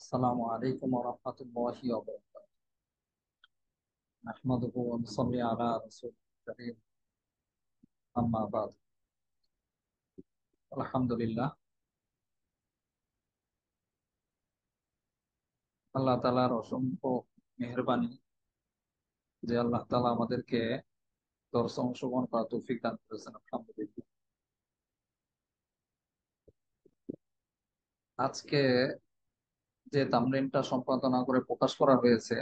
আসসালামু আলাইকুম ওয়া রাহমাতুল্লাহি ওয়া বারাকাতুহু। নাহমাদুহু ওয়া নুসাল্লি আলা রাসূলিল কারীম, আম্মা বাদ। আলহামদুলিল্লাহ, আল্লাহ তাআলার অসংখ্য মেহেরবানি যে আল্লাহ তাআলা আমাদেরকে দর্শন অংশগ্রহণ করার তৌফিক দান করেছেন। আলহামদুলিল্লাহ। আজকে যে তামরিনটা সম্পাদনা করে প্রকাশ করা হয়েছে,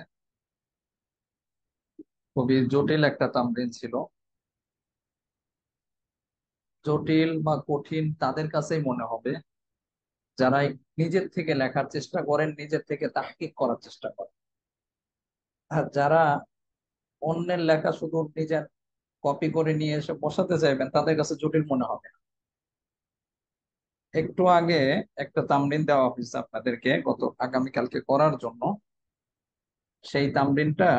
খুবই জটিল একটা তামরিন ছিল। জটিল বা কঠিন তাদের কাছেই মনে হবে যারা নিজের থেকে লেখার চেষ্টা করেন, নিজের থেকে তাহকিক করার চেষ্টা করেন। আর যারা অন্যের লেখা শুধু নিজের কপি করে নিয়ে এসে বসাতে চাইবেন, তাদের কাছে জটিল মনে হবে। একটু আগে একটা তামরিন দেওয়া হয়েছে আপনাদেরকে গত আগামীকালকে করার জন্য। সেই তামরিনটা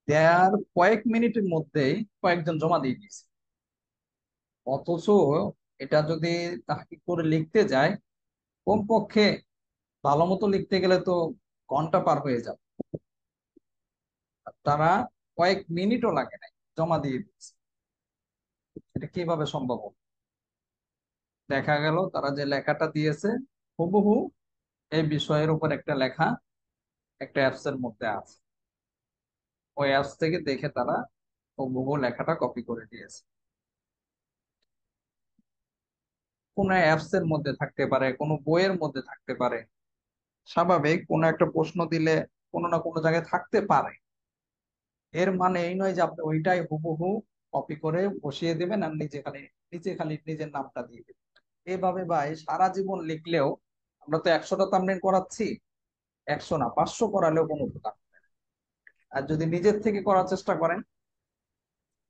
দেওয়ার কয়েক মিনিটের মধ্যেই কয়েকজন জমা দিয়ে দিয়েছে। অথচ এটা যদি তাহকিক করে লিখতে যায়, কমপক্ষে ভালো মতো লিখতে গেলে তো ঘন্টা পার হয়ে যাবে। আর তারা কয়েক মিনিটও লাগে নাই, জমা দিয়ে দিয়েছে। এটা কিভাবে সম্ভব হলো? দেখা গেল তারা যে লেখাটা দিয়েছে হুবহু এই বিষয়ের উপর একটা লেখা একটা অ্যাপস এর মধ্যে আছে। ওই অ্যাপস থেকে দেখে তারা হুবহু লেখাটা কপি করে দিয়েছে। কোনো অ্যাপস এর মধ্যে থাকতে পারে, কোনো বইয়ের মধ্যে থাকতে পারে। স্বাভাবিক, কোনো একটা প্রশ্ন দিলে কোনো না কোনো জায়গায় থাকতে পারে। এর মানে এই নয় যে আপনি ওইটাই হুবহু কপি করে বসিয়ে দেবেন আর নিচে খালি নিজের নামটা দিয়ে দেবেন। এভাবে ভাই সারা জীবন লিখলেও, আমরা তো 100টা তামরিন করাচ্ছি, 100 না 500 করালেও কোনো উপকার হবে না। আর যদি নিজের থেকে করার চেষ্টা করেন,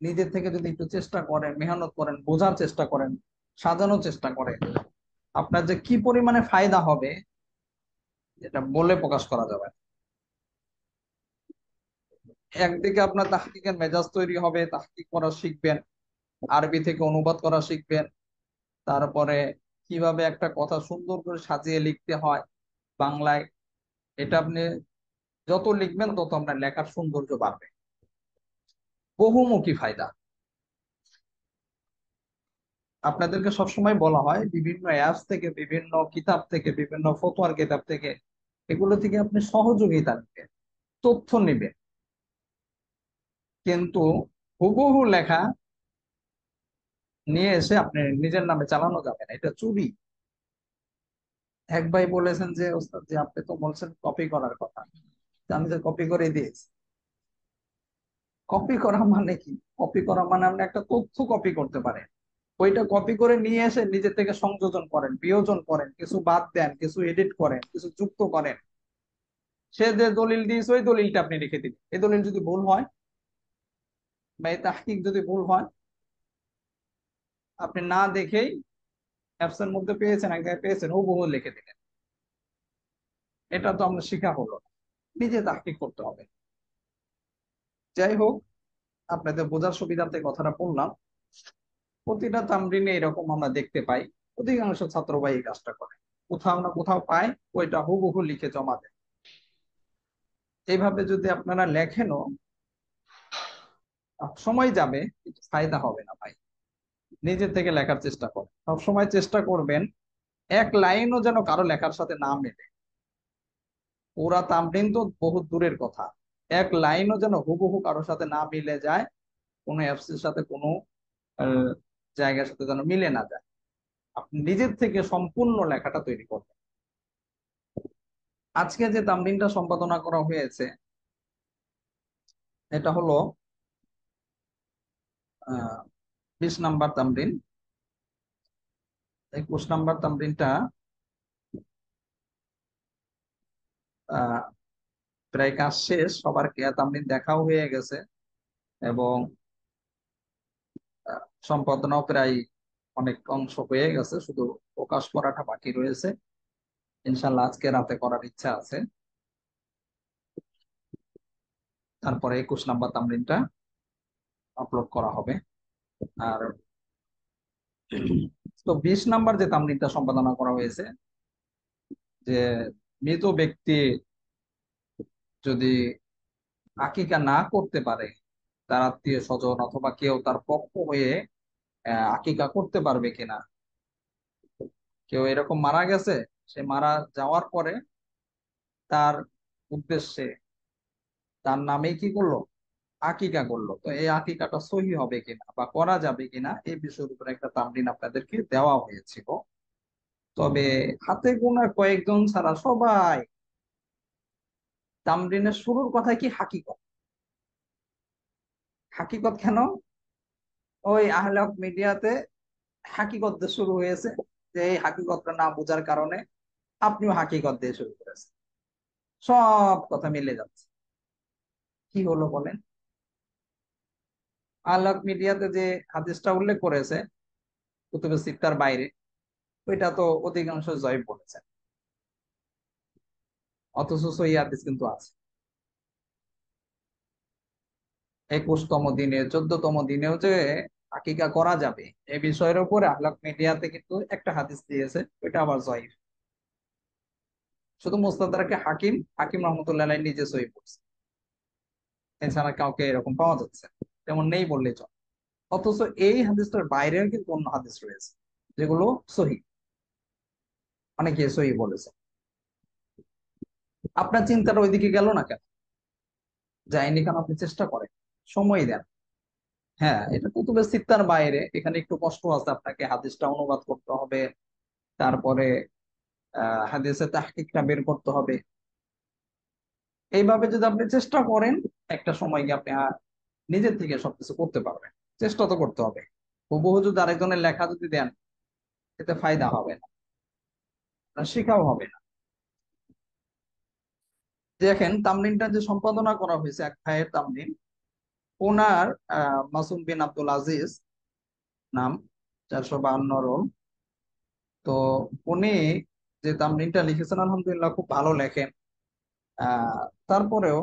নিজের থেকে যদি একটু চেষ্টা করেন, মেহনত করেন, বোঝার চেষ্টা করেন, সাজানোর চেষ্টা করেন, আপনার যে কি পরিমাণে ফায়দা হবে এটা বলে প্রকাশ করা যাবে না। একদিকে আপনার তাহকিকের মেজাজ তৈরি হবে, তাহকিক করা শিখবেন, আরবি থেকে অনুবাদ করা শিখবেন, তারপরে কিভাবে একটা কথা সুন্দর করে সাজিয়ে লিখতে হয় বাংলায়। এটা আপনি যত লিখবেন তত আপনার লেখার সৌন্দর্য বাড়বে। বহুমুখী ফায়দা। আপনাদেরকে সবসময় বলা হয় বিভিন্ন অ্যাপস থেকে, বিভিন্ন কিতাব থেকে, বিভিন্ন ফতোয়ার কিতাব থেকে, এগুলো থেকে আপনি সহযোগিতা নেবেন, তথ্য নেবেন। কিন্তু হুবহু লেখা নিয়ে এসে আপনি নিজের নামে চালানো যাবে না, এটা চুরি। এক ভাই বলেছেন যে ওস্তাদ যে আপনি তো বলছেন কপি করার কথা, তা আমি তো কপি করে দিয়েছি। কপি করা মানে কি? কপি করা মানে আপনি একটা তথ্য কপি করতে পারেন, ওইটা কপি করে নিয়ে এসে নিজে থেকে সংযোজন করেন, বিয়োজন করেন, কিছু বাদ দেন, কিছু এডিট করেন, কিছু যুক্ত করেন। সে যে দলিল দিয়েছে ওই দলিলটা আপনি রেখে দিন। এই দলিল যদি ভুল হয় বা এই তাহকিক যদি ভুল হয়, আপনি না দেখেই অ্যাপস এর মধ্যে পেয়েছেন, এক জায়গায় পেয়েছেন, হুবহু লিখে দিলেন। এটা তো আমরা শিখা হলো না, নিজে তাহকিক করতে হবে। যাই হোক, আপনাদের বোঝার সুবিধার্থে কথাটা বললাম। প্রতিটা তামরিনে এরকম আমরা দেখতে পাই, অধিকাংশ ছাত্র ভাই এই কাজটা করে। কোথাও না কোথাও পায়, ওইটা হুবহু লিখে জমা দেয়। এইভাবে যদি আপনারা লেখেনও, সময় যাবে কিন্তু ফায়দা হবে না ভাই। নিজের থেকে লেখার চেষ্টা করেন, সবসময় চেষ্টা করবেন এক লাইনও যেন কারো লেখার সাথে না মেলে। পুরা তামরিন তো বহুত দূরের কথা, এক লাইনও যেন হুবহু কারোর সাথে না মিলে যায়, কোনো অ্যাপস এর সাথে, কোনো আহ, জায়গার সাথে যেন মিলে না যায়। আপনি নিজের থেকে সম্পূর্ণ লেখাটা তৈরি করবেন। আজকে যে তামরিনটা সম্পাদনা করা হয়েছে, এটা হলো 20 নাম্বার তামরিন। 21 নাম্বার তামরিনটা আহ প্রায় কাজ শেষ, সবার তামরিন দেখাও হয়ে গেছে এবং সম্পাদনাও প্রায় অনেক অংশ হয়ে গেছে, শুধু প্রকাশ করাটা বাকি রয়েছে। ইনশাল্লাহ আজকে রাতে করার ইচ্ছা আছে। তারপরে 21 নাম্বার তামরিনটা আপলোড করা হবে। আর তো 20 নাম্বার যে তামরিনটা সম্পাদনা করা হয়েছে, যে মৃত ব্যক্তি যদি আকিকা না করতে পারে, তার আত্মীয় স্বজন অথবা কেউ তার পক্ষ হয়ে আকিকা করতে পারবে কিনা। কেউ এরকম মারা গেছে, সে মারা যাওয়ার পরে তার উদ্দেশ্যে তার নামে কি করলো, আকিকা করলো, তো এই আকিকাটা সহি হবে কিনা বা করা যাবে কিনা এই বিষয়ের উপর একটা তামরিন আপনাদেরকে দেওয়া হয়েছিল। তবে হাতে গোনা কয়েকজন ছাড়া সবাই তামরিনের শুরুর কথা কি হাকিকত। হাকিকত কেন? ওই আহলে হক মিডিয়াতে হাকিকত দিয়ে শুরু হয়েছে, যে এই হাকিকতটা না বোঝার কারণে আপনিও হাকিকত দিয়ে শুরু করেছেন, সব কথা মিলে যাচ্ছে। কি হলো বলেন? আহলে হক মিডিয়াতে যে হাদিসটা উল্লেখ করেছে কুতুবে সিত্তার বাইরে, ওইটা তো অধিকাংশ জয়ীফ বলেছেন, অথচ সহিহ হাদিস কিন্তু আছে। 21তম দিনে 14তম দিনেও যে আকিকা করা যাবে এই বিষয়ের উপরে আহলে হক মিডিয়াতে কিন্তু একটা হাদিস দিয়েছে, ওইটা আবার জয়ীফ। শুধু মুস্তাদরাকে হাকিম হাকিম রহমতুল্লাহ আলাইহি নিজে সহিহ পড়ছে, এছাড়া কাউকে এরকম পাওয়া যাচ্ছে না। তেমন নেই বললেই চলে। অথচ এই হাদিসটার বাইরেও কিন্তু অন্য হাদিস রয়েছে যেগুলো সহিহ, অনেকে সহিহ বলেছে। আপনার চিন্তাটা ওইদিকে গেল না কেন? যায়নি কেন? আপনি চেষ্টা করেন, সময় দেন। হ্যাঁ, এটা কুতুবে সিত্তার বাইরে, এখানে একটু কষ্ট আছে, আপনাকে হাদিসটা অনুবাদ করতে হবে, তারপরে হাদিসের তাহকিকটা বের করতে হবে। এইভাবে যদি আপনি চেষ্টা করেন, একটা সময় গিয়ে আপনি নিজের থেকে সবকিছু করতে পারবেন। চেষ্টা তো করতে হবে। হুবহু যদি আরেকজনের লেখা যদি দেন, এতে ফায়দা হবে না, আর শেখাও হবে না। দেখেন তামরিনটা যে সম্পাদনা করা হয়েছে এক ভাইয়ের তামরিন, ওনার মাসুম বিন আব্দুল আজিজ নাম, 452 রোল। তো উনি যে তামরিনটা লিখেছেন আলহামদুলিল্লাহ খুব ভালো লেখেন। আহ তারপরেও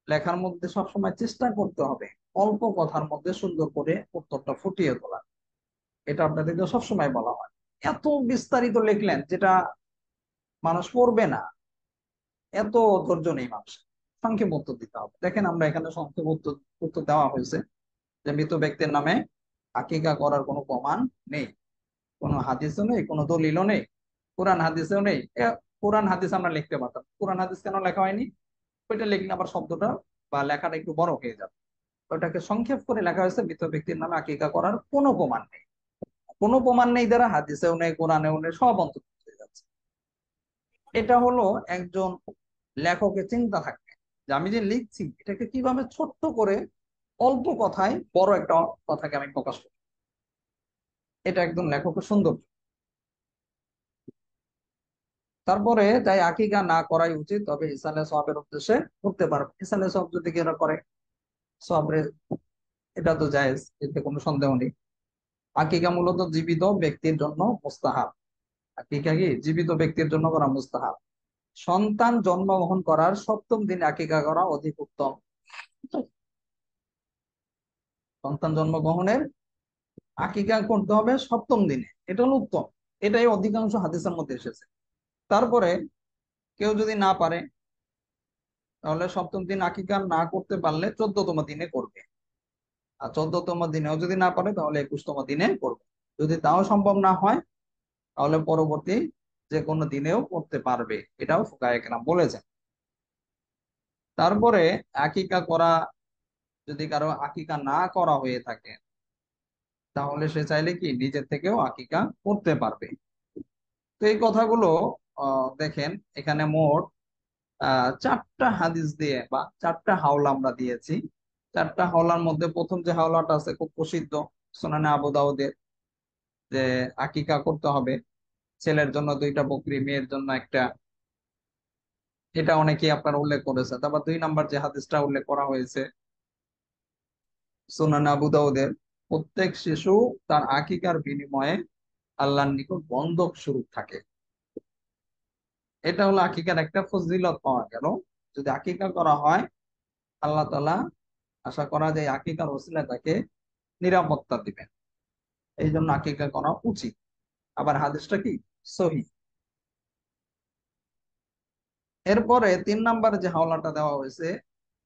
লেখার মধ্যে সবসময় চেষ্টা করতে হবে অল্প কথার মধ্যে সুন্দর করে উত্তরটা ফুটিয়ে তোলা। এটা আপনাদেরকে সবসময় বলা হয়। এত বিস্তারিত লিখলেন যেটা মানুষ পড়বে না, এত ধৈর্য নেই মানুষের। সংক্ষেপ উত্তর দিতে হবে। দেখেন আমরা এখানে সংক্ষেপ উত্তর উত্তর দেওয়া হয়েছে যে মৃত ব্যক্তির নামে আকিকা করার কোনো প্রমাণ নেই, কোনো হাদিসও নেই, কোনো দলিলও নেই, কোরআন হাদিসেও নেই। কোরআন হাদিস আমরা লিখতে পারতাম, কোরআন হাদিস কেন লেখা হয়নি? ওইটা লিখলে আবার শব্দটা বা লেখাটা একটু বড় হয়ে যাবে। ওটাকে সংক্ষেপ করে লেখা হয়েছে মৃত ব্যক্তির নামে আকিকা করার কোনো প্রমাণ নেই। কোনো প্রমাণ নেই দ্বারা হাদিসেও নেই, কোরআনেও নেই, সব অন্তর্ভুক্ত হয়ে যাচ্ছে। এটা হলো একজন লেখকের চিন্তা থাকবে যে আমি যে লিখছি এটাকে কিভাবে ছোট্ট করে অল্প কথায় বড় একটা কথাকে আমি প্রকাশ করি। এটা একদম লেখকের সৌন্দর্য। তারপরে তাই আকিকা না করাই উচিত, তবে ইসালে সওয়াবের উদ্দেশ্যে করতে পারবে। ইসালে সওয়াব যদি কেউ করে সবরে, এটা তো জায়েজ, এতে কোনো সন্দেহ নেই। আকিকা মূলত জীবিত ব্যক্তির জন্য মুস্তাহাব। আকিকা কি জীবিত ব্যক্তির জন্য করা মুস্তাহাব। সন্তান জন্মগ্রহণ করার 7ম দিনে আকিকা করা অধিক উত্তম। সন্তান জন্মগ্রহণের আকিকা করতে হবে 7ম দিনে, এটা হলো উত্তম। এটাই অধিকাংশ হাদিসের মধ্যে এসেছে। তারপরে কেউ যদি না পারে, তাহলে 7ম দিন আকিকা না করতে পারলে 14তম দিনে করবে। আর 14তম দিনেও যদি না পারে তাহলে 21তম দিনে করবে। যদি তাও সম্ভব না হয় তাহলে পরবর্তী যে কোনো দিনেও করতে পারবে, এটাও ফুকায়ে কেরাম বলেছেন। তারপরে আকিকা করা, যদি কারো আকিকা না করা হয়ে থাকে তাহলে সে চাইলে কি নিজের থেকেও আকিকা করতে পারবে। তো এই কথাগুলো দেখেন, এখানে মোট 4টা হাদিস দিয়ে বা 4টা হাওলা আমরা দিয়েছি। 4টা হাওলার মধ্যে প্রথম যে হাওলাটা আছে খুব প্রসিদ্ধ, সুনানে আবু দাউদের, যে আকিকা করতে হবে, ছেলের জন্য 2টা বকরি, মেয়ের জন্য একটা। এটা অনেকেই আপনার উল্লেখ করেছে। তারপর 2 নাম্বার যে হাদিসটা উল্লেখ করা হয়েছে সুনানে আবু দাউদের, প্রত্যেক শিশু তার আকিকার বিনিময়ে আল্লাহর নিকট বন্ধক স্বরূপ থাকে। এটা হলো আকিকার একটা ফজিলত পাওয়া গেল। যদি আকিকা করা হয়, আল্লাহ তাআলা আশা করা যায় আকিকার ওসিলায় তাকে নিরাপত্তা দিবেন। এই জন্য আকিকা করা উচিত। আবার হাদিসটা কি সহিহ। এরপরে 3 নম্বরে যে হাওলাটা দেওয়া হয়েছে,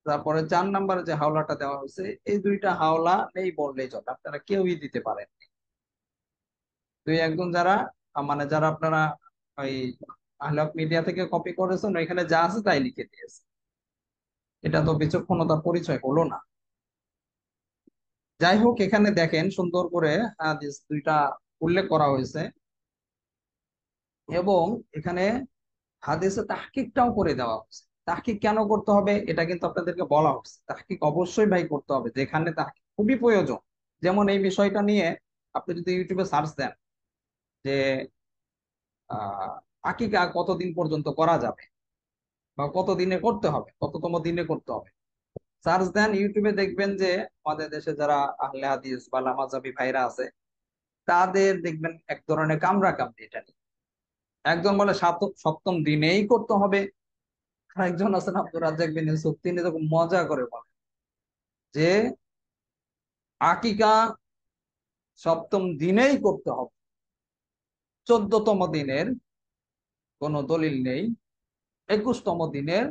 তারপরে 4 নম্বরে যে হাওলাটা দেওয়া হয়েছে, এই দুইটা হাওলা নেই বললেই চলে, আপনারা কেউই দিতে পারেন। দুই একজন যারা মানে যারা আপনারা ওই আহলাক মিডিয়া থেকে কপি করেছেন, এখানে যা আছে তাই লিখে দিয়েছে, এটা তো বিচক্ষণতার পরিচয় হলো না। যাই হোক, এখানে দেখেন সুন্দর করে হাদিস দুইটা উল্লেখ করা হয়েছে, এবং এখানে হাদিসে তাহকিকটাও করে দেওয়া হচ্ছে। তাহকিক কেন করতে হবে এটা কিন্তু আপনাদেরকে বলা হচ্ছে। তাহকিক অবশ্যই ভাই করতে হবে, যেখানে তাহকিক খুবই প্রয়োজন। যেমন এই বিষয়টা নিয়ে আপনি যদি ইউটিউবে সার্চ দেন যে আহ আকিকা কতদিন পর্যন্ত করা যাবে, বা কত দিনে করতে হবে, কততম দিনে করতে হবে, সার্চ দেন ইউটিউবে, দেখবেন যে আমাদের দেশে যারা আহলে হাদিস বা লামাজাবি ভাইরা আছে, তাদের দেখবেন এক ধরনের কামরা কামড়ি এটা নিয়ে। একজন বলে সপ্তম দিনেই করতে হবে, আর একজন আছেন আব্দুর রাজ্জাক বিন ইউসুফ, তিনি তো খুব মজা করে বলেন যে আকিকা সপ্তম দিনেই করতে হবে, 14তম দিনের কোনো দলিল নেই, 21তম দিনের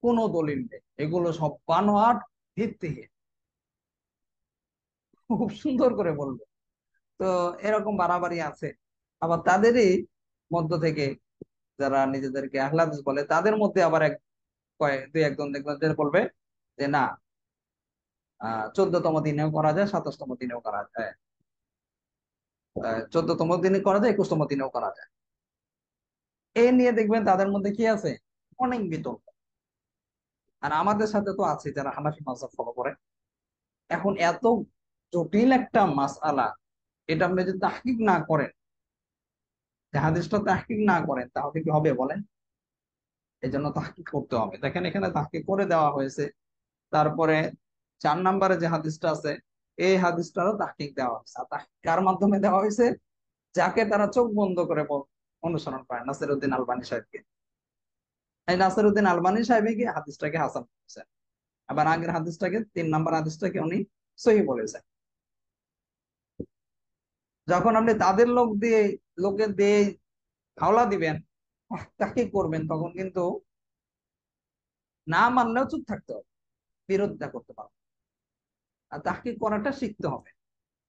কোনো দলিল নেই, এগুলো সব বানোয়াট, ভিত্তিহীন। খুব সুন্দর করে বলবো। তো এরকম বাড়াবাড়ি আছে। আবার তাদেরই মধ্য থেকে যারা নিজেদেরকে আহলে হাদিস বলে, তাদের মধ্যে আবার দুই একজন দেখবেন যে বলবে যে না, 14তম দিনেও করা যায়, 27তম দিনেও করা যায়, 14তম দিনে করা যায়, 21তম দিনেও করা যায়। এই নিয়ে দেখবেন তাদের মধ্যে কি আছে, অনেক বিতর্ক। আর আমাদের সাথে তো আছে যারা হানাফি মাযহাব ফলো করে। এখন এত জটিল একটা মাসআলা, এটা আপনি যদি তাহকিক না করেন, যে হাদিসটা তাহকিক না করেন, তাহলে কি হবে বলেন? এই জন্য তাহকিক করতে হবে। দেখেন এখানে তাহকিক করে দেওয়া হয়েছে। তারপরে 4 নম্বরে যে হাদিসটা আছে, এই হাদিসটারও তাহকিক দেওয়া হয়েছে। আর তাহকিক কার মাধ্যমে দেওয়া হয়েছে? যাকে তারা চোখ বন্ধ করে অনুসরণ করে, নাসিরউদ্দিন আলবানী সাহেবকে। এই নাসিরউদ্দিন আলবানী সাহেবই কি হাদিসটাকে হাসান বলেছেন, আবার আগের হাদিসটাকে, 3 নম্বর হাদিসটাকে উনি সহিহ বলেছেন। যখন আপনি তাদের লোকের দিয়ে হাওলা দিবেন, তাহকিক করবেন, তখন কিন্তু না মানলেও চুপ থাকতে হবে, বিরোধিতা করতে পারবে। আর তাহকিক করাটা শিখতে হবে।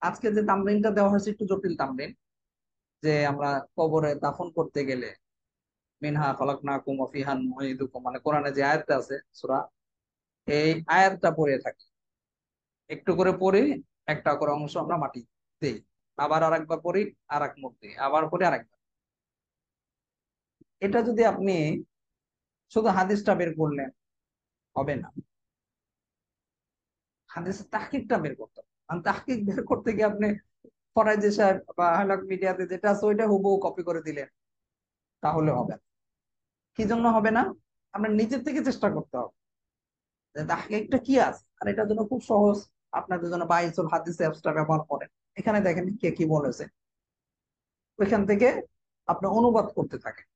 আজকে যে তামরিনটা দেওয়া হয়েছে একটু জটিল তামরিন, যে আমরা কবরে দাফন করতে গেলে মিনহা খলাকনাকুম ওয়া ফিহা নুঈদুকুম, মানে কোরআনে যে আয়াতটা আছে সূরা, এই আয়াতটা পড়ে থাকি, একটু করে পড়ি, একটা করে অংশ আমরা মাটি দেই, আবার আরেকবার পড়ি, আর এক মুখ দিই, আবার পড়ি আরেকবার। এটা যদি আপনি শুধু হাদিসটা বের করলেন হবে না, হাদিসের তাহকিকটা বের করতে হবে। আর তাহকিক বের করতে গিয়ে আপনি ফরাইজি সাহেব বা হালাক মিডিয়াতে যেটা আছে ওইটা হুবহু কপি করে দিলেন, তাহলে হবে না। কি জন্য হবে না? আমরা নিজের থেকে চেষ্টা করতে হবে যে তাহকিকটা কি আছে। আর এটার জন্য খুব সহজ, আপনাদের জন্য বাইসুল হাদিস অ্যাপসটা ব্যবহার করেন, এখানে দেখেন কে কি বলেছে, ওইখান থেকে আপনি অনুবাদ করতে থাকেন,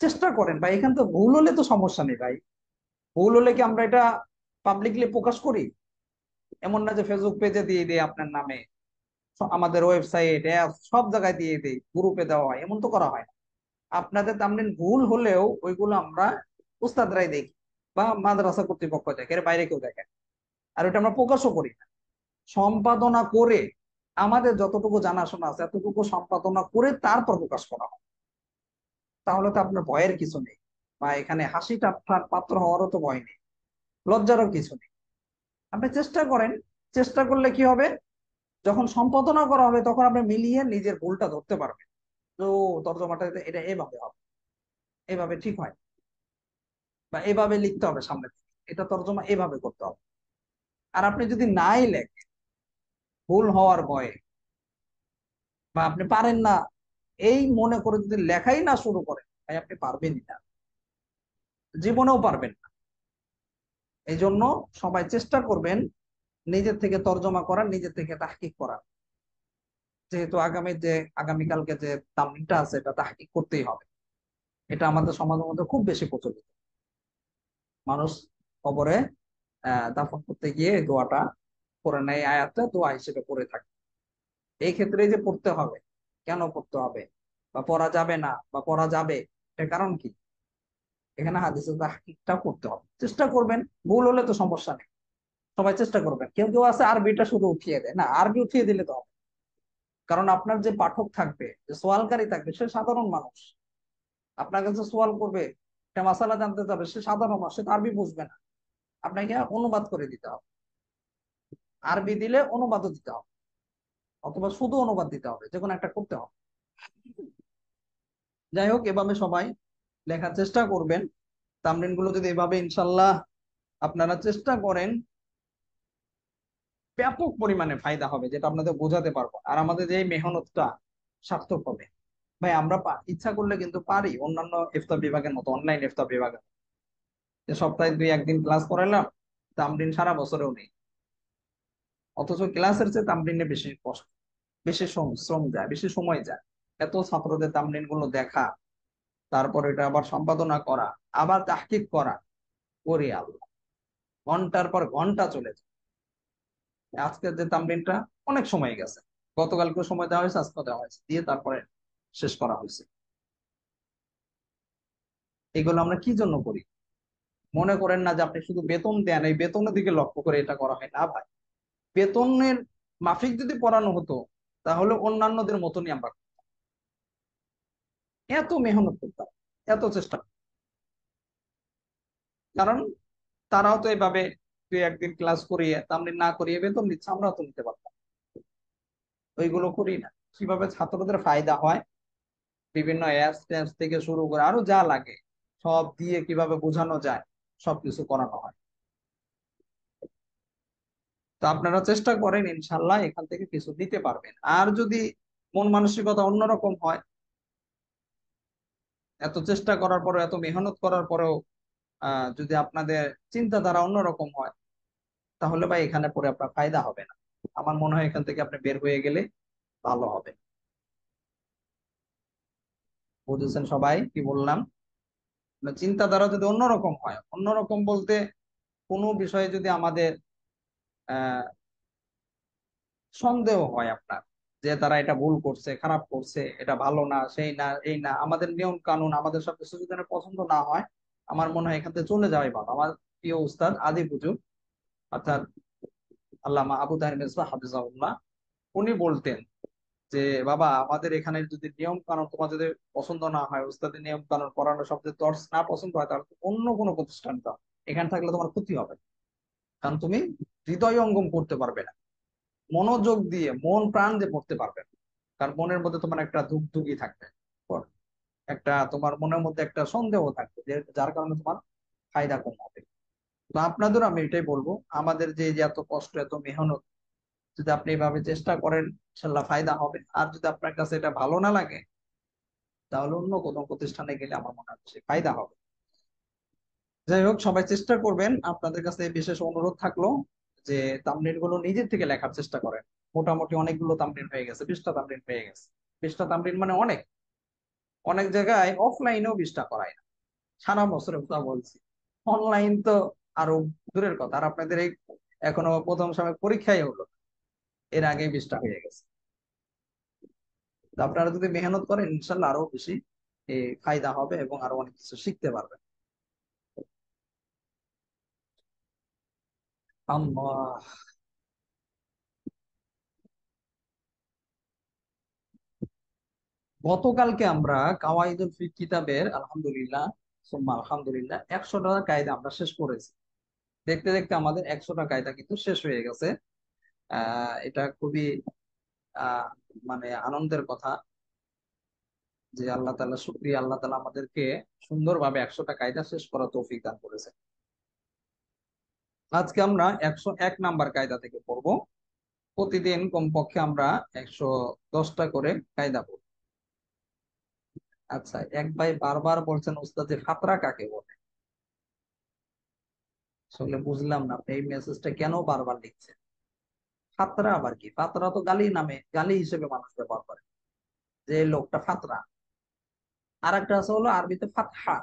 চেষ্টা করেন ভাই। এখান তো ভুল হলে তো সমস্যা নেই ভাই, ভুল হলে কি আমরা এটা পাবলিকলি প্রকাশ করি? এমন না যে ফেসবুক পেজে দিয়ে দিই আপনার নামে, আমাদের ওয়েবসাইট অ্যাপ সব জায়গায় দিয়ে দিই, গ্রুপে দেওয়া হয়, এমন তো করা হয় না। আপনাদের তামলিন ভুল হলেও ওইগুলো আমরা উস্তাদরাই দেখি, বা মাদ্রাসা কর্তৃপক্ষ দেখে, এর বাইরে কেউ দেখে, আর ওটা আমরা প্রকাশও করি না। সম্পাদনা করে, আমাদের যতটুকু জানাশোনা আছে এতটুকু সম্পাদনা করে তারপর প্রকাশ করা হয়। তাহলে তো আপনার ভয়ের কিছু নেই, বা এখানে হাসি ঠাট্টার পাত্র হওয়ারও তো ভয় নেই, লজ্জারও কিছু নেই। আপনি চেষ্টা করেন, চেষ্টা করলে কি হবে, যখন সম্পাদনা করা হবে তখন আপনি মিলিয়ে নিজের ভুলটা ধরতে পারবেন। তো তর্জমাটা এটা এভাবে হবে, এভাবে ঠিক হয়, বা এভাবে লিখতে হবে সামনে থেকে, এটা তর্জমা এভাবে করতে হবে। আর আপনি যদি নাই লেখেন ভুল হওয়ার ভয়ে, বা আপনি পারেন না এই মনে করে যদি লেখাই না শুরু করেন, তাই আপনি পারবেনই না, জীবনেও পারবেন না। এই জন্য সবাই চেষ্টা করবেন নিজের থেকে তর্জমা করার, নিজের থেকে তাহকিক করার। যেহেতু আগামীকালকে যে তামরিনটা আছে, এটা তাহকিক করতেই হবে। এটা আমাদের সমাজের মধ্যে খুব বেশি প্রচলিত। মানুষ কবরে দাফন করতে গিয়ে এই দোয়াটা পড়ে নেয়, এই আয়াতটা দোয়া হিসেবে পড়ে থাকে। এই ক্ষেত্রে যে পড়তে হবে, কেন পড়তে হবে, বা পড়া যাবে না বা পড়া যাবে, এর কারণ কি? এখানে হাদিসের তাহকিকটা করতে হবে, চেষ্টা করবেন। ভুল হলে তো সমস্যা নেই, সবাই চেষ্টা করবেন। কেউ কেউ আছে আরবিটা শুধু উঠিয়ে দেয়, না আরবি উঠিয়ে দিলে তো হবে। কারণ আপনার যে পাঠক থাকবে, যে সোয়ালকারী থাকবে, সে সাধারণ মানুষ। আপনার কাছে সোয়াল করবে, একটা মাসালা জানতে চাবে, সে সাধারণ মানুষ, সে তো আরবি বুঝবে না। আপনাকে অনুবাদ করে দিতে হবে, আরবি দিলে অনুবাদও দিতে হবে, অথবা শুধু অনুবাদ দিতে হবে, যে কোনো একটা করতে হবে। যাই হোক, এভাবে সবাই লেখার চেষ্টা করবেন। তামরিন গুলো যদি এভাবে ইনশাল্লাহ আপনারা চেষ্টা করেন, ব্যাপক পরিমাণে ফায়দা হবে, যেটা আপনাদের বোঝাতে পারবো না। আর আমাদের যে এই মেহনতটা সার্থক হবে। ভাই আমরা ইচ্ছা করলে কিন্তু পারি অন্যান্য ইফতা বিভাগের মতো, অনলাইন ইফতা বিভাগের, যে সপ্তাহে দুই একদিন ক্লাস করাইলাম, তামরিন সারা বছরেও নেই। অথচ ক্লাসের চেয়ে তামরিনে বেশি কষ্ট, বেশি শ্রম যায়, বেশি সময় যায়। এত ছাত্রদের তামরিন গুলো দেখা, তারপর এটা আবার সম্পাদনা করা, আবার তাহকিক করা, করি আল্লাহ, ঘন্টার পর ঘন্টা চলে যায়। আজকের যে তামরিনটা অনেক সময় গেছে, গতকালকে সময় দেওয়া হয়েছে, আজকে দেওয়া হয়েছে, দিয়ে তারপরে শেষ করা হয়েছে। এগুলো আমরা কি জন্য করি? মনে করেন না যে আপনি শুধু বেতন দেন, এই বেতনের দিকে লক্ষ্য করে এটা করা হয় না ভাই। বেতনের মাফিক যদি পড়ানো হতো, তাহলে অন্যান্যদের মতনই আমরা এত মেহনত করতাম, এত চেষ্টা। কারণ তারাও তো এভাবে দুই একদিন ক্লাস করিয়ে তামরিন না করিয়ে বেতন দিচ্ছে, আমরাও তো নিতে পারতাম। ওইগুলো করি না। কিভাবে ছাত্রদের ফায়দা হয়, বিভিন্ন অ্যাপস ট্যাপস থেকে শুরু করে আরো যা লাগে সব দিয়ে কিভাবে বোঝানো যায়, সবকিছু করানো হয়। তো আপনারা চেষ্টা করেন, ইনশাল্লাহ এখান থেকে কিছু নিতে পারবেন। আর যদি মন মানসিকতা অন্যরকম হয়, এত চেষ্টা করার পরেও, এত মেহনত করার পরেও যদি আপনাদের চিন্তাধারা অন্যরকম হয়, তাহলে ভাই এখানে পরে আপনার ফায়দা হবে না। আমার মনে হয় এখান থেকে আপনি বের হয়ে গেলে ভালো হবে। বুঝেছেন সবাই কি বললাম? মানে চিন্তাধারা যদি অন্যরকম হয়, অন্যরকম বলতে কোনো বিষয়ে যদি আমাদের আহ সন্দেহ হয় আপনার, যে তারা এটা ভুল করছে, খারাপ করছে, এটা ভালো না, সেই না, এই না, আমাদের নিয়ম কানুন, আমাদের সবকিছু যদি আপনার পছন্দ না হয়, আমার মনে হয় এখান থেকে চলে যাওয়াই ভালো। আমার প্রিয় উস্তাদ আদি হুজুর, অর্থাৎ আল্লামা আবু তাহের মিসবাহ হাফিজাহুল্লাহ, উনি বলতেন যে বাবা, আমাদের এখানে যদি নিয়ম কানুন তোমার যদি পছন্দ না হয়, উস্তাদের নিয়ম কানুন পড়ানো শব্দের দর্শ না পছন্দ হয়, তাহলে অন্য কোনো প্রতিষ্ঠান দাও, এখানে থাকলে তোমার ক্ষতি হবে। কারণ তুমি হৃদয়ঙ্গম করতে পারবে না, মনোযোগ দিয়ে মন প্রাণ দিয়ে পড়তে পারবে না। কারণ মনের মধ্যে তোমার একটা ধুকধুকি থাকবে, একটা তোমার মনের মধ্যে একটা সন্দেহ থাকবে, যে যার কারণে তোমার ফায়দা কম হবে। তো আপনাদের আমি এটাই বলবো, আমাদের যে যে এত কষ্ট, এত মেহনত, যদি আপনি এভাবে চেষ্টা করেন, ইনশাল্লাহ ফায়দা হবে। আর যদি আপনার কাছে এটা ভালো না লাগে, তাহলে অন্য কোনো প্রতিষ্ঠানে গেলে আমার মনে হচ্ছে ফায়দা হবে। যাই হোক, সবাই চেষ্টা করবেন। আপনাদের কাছে বিশেষ অনুরোধ থাকলো যে তামরিন গুলো নিজের থেকে লেখার চেষ্টা করেন। মোটামুটি অনেকগুলো তামরিন হয়ে গেছে, 20টা তামরিন হয়ে গেছে। 20টা তামরিন মানে অনেক। অনেক জায়গায় অফলাইনেও 20টা করায় না, সারা বছরের কথা বলছি। অনলাইন তো আরো দূরের কথা। আর আপনাদের এই এখনো প্রথম সময় পরীক্ষাই হলো, এর আগে 20টা হয়ে গেছে। তো আপনারা যদি মেহনত করেন, ইনশাল্লাহ আরো বেশি ফায়দা হবে এবং আরো অনেক কিছু শিখতে পারবেন। আল্লাহ। গতকালকে আমরা কাওয়াইদুল ফিক কিতাবের আলহামদুলিল্লাহ, সুম্মা আলহামদুলিল্লাহ, 100টা কায়দা আমরা শেষ করেছি। দেখতে দেখতে আমাদের 100টা কায়দা কিন্তু শেষ হয়ে গেছে। এটা খুবই আহ মানে আনন্দের কথা যে আল্লাহ তাআলা, শুকরিয়া, আল্লাহ তাআলা আমাদেরকে সুন্দরভাবে 100টা কায়দা শেষ করার তৌফিক দান করেছে। আজকে আমরা 101 নাম্বার কায়দা থেকে পড়বো। প্রতিদিন কমপক্ষে আমরা 110টা করে কায়দা পড়ব। আচ্ছা, এক ভাই বারবার বলছেন উস্তাদ যে ফাতরা কাকে বলে। আসলে বুঝলাম না আপনি এই মেসেজটা কেন বারবার লিখছেন। ফাতরা আবার কি? ফাতরা তো গালি নামে, গালি হিসেবে মানুষ ব্যবহার করে, যে এই লোকটা ফাতরা। আর একটা আছে হলো আরবিতে ফাতহা।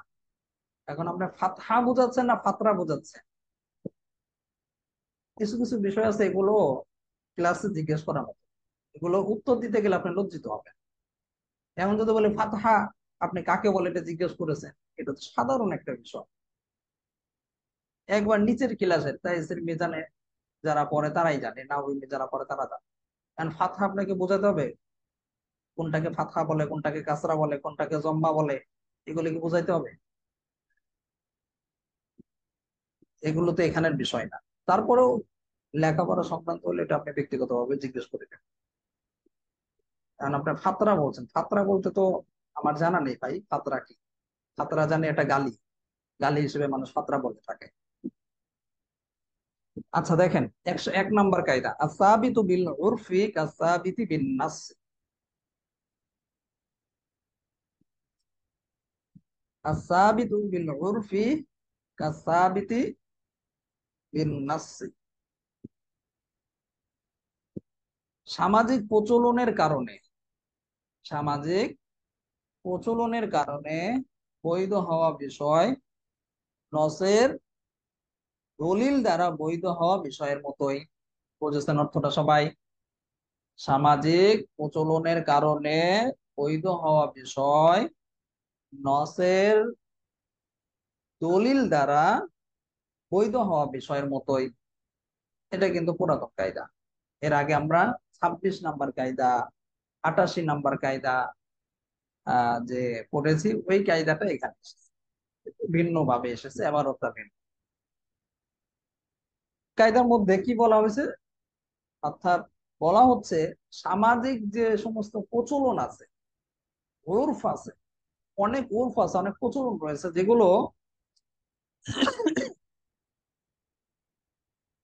এখন আপনি ফাতহা বোঝাচ্ছেন না ফাতরা বোঝাচ্ছেন? কিছু কিছু বিষয় আছে, এগুলো ক্লাসে জিজ্ঞেস করার মতো। এগুলো উত্তর দিতে গেলে আপনি লজ্জিত হবেন। এমন যদি বলে ফাতহা, আপনি কাকে বলে এটা জিজ্ঞেস করেছেন, এটা তো সাধারণ একটা বিষয়। একবার নিচের ক্লাসের তাইসির মিজানে যারা পড়ে তারাই জানে, নাহবি যারা পড়ে তারা জানে। কারণ ফাতহা আপনাকে বোঝাতে হবে, কোনটাকে ফাতহা বলে, কোনটাকে কাসরা বলে, কোনটাকে জম্মা বলে, এগুলো কি বোঝাইতে হবে? এগুলো তো এখানের বিষয় না। তারপরেও লেখাপড়া সংক্রান্ত হলে এটা আপনি ব্যক্তিগতভাবে জিজ্ঞেস করে নেবেন। কারণ আপনার ফাতরা বলছেন, ফাতরা বলতে তো আমার জানা নেই ভাই, ফাতরা কি? ফাতরা জানি এটা গালি, গালি হিসেবে মানুষ ফাতরা বলে থাকে। আচ্ছা দেখেন, 101 নম্বর কায়দা, আসাবিতু বিল উরফি কাসাবিতি বিন নাস। আসাবিতু বিল উরফি কাসাবিতি বিন নাস। সামাজিক প্রচলনের কারণে, সামাজিক প্রচলনের কারণে বৈধ হওয়া বিষয় নসের দলিল দ্বারা বৈধ হওয়া বিষয়ের মতোই। বুঝেছেন অর্থটা সবাই? সামাজিক প্রচলনের কারণে বৈধ হওয়া বিষয় নসের দলিল দ্বারা বৈধ হওয়া বিষয়ের মতোই। এটা কিন্তু পুরাতন কায়দা। এর আগে আমরা 26 নম্বর কায়দা, 88 নম্বর কায়দা যে পড়েছি, ওই কায়দাটা এখানে এসেছে, ভিন্ন ভাবে এসেছে, আবার ওটা ভিন্ন। কায়দার মধ্যে কি বলা হয়েছে, অর্থাৎ বলা হচ্ছে সামাজিক যে সমস্ত প্রচলন আছে, উর্ফ আছে, অনেক উর্ফ আছে, অনেক প্রচলন রয়েছে যেগুলো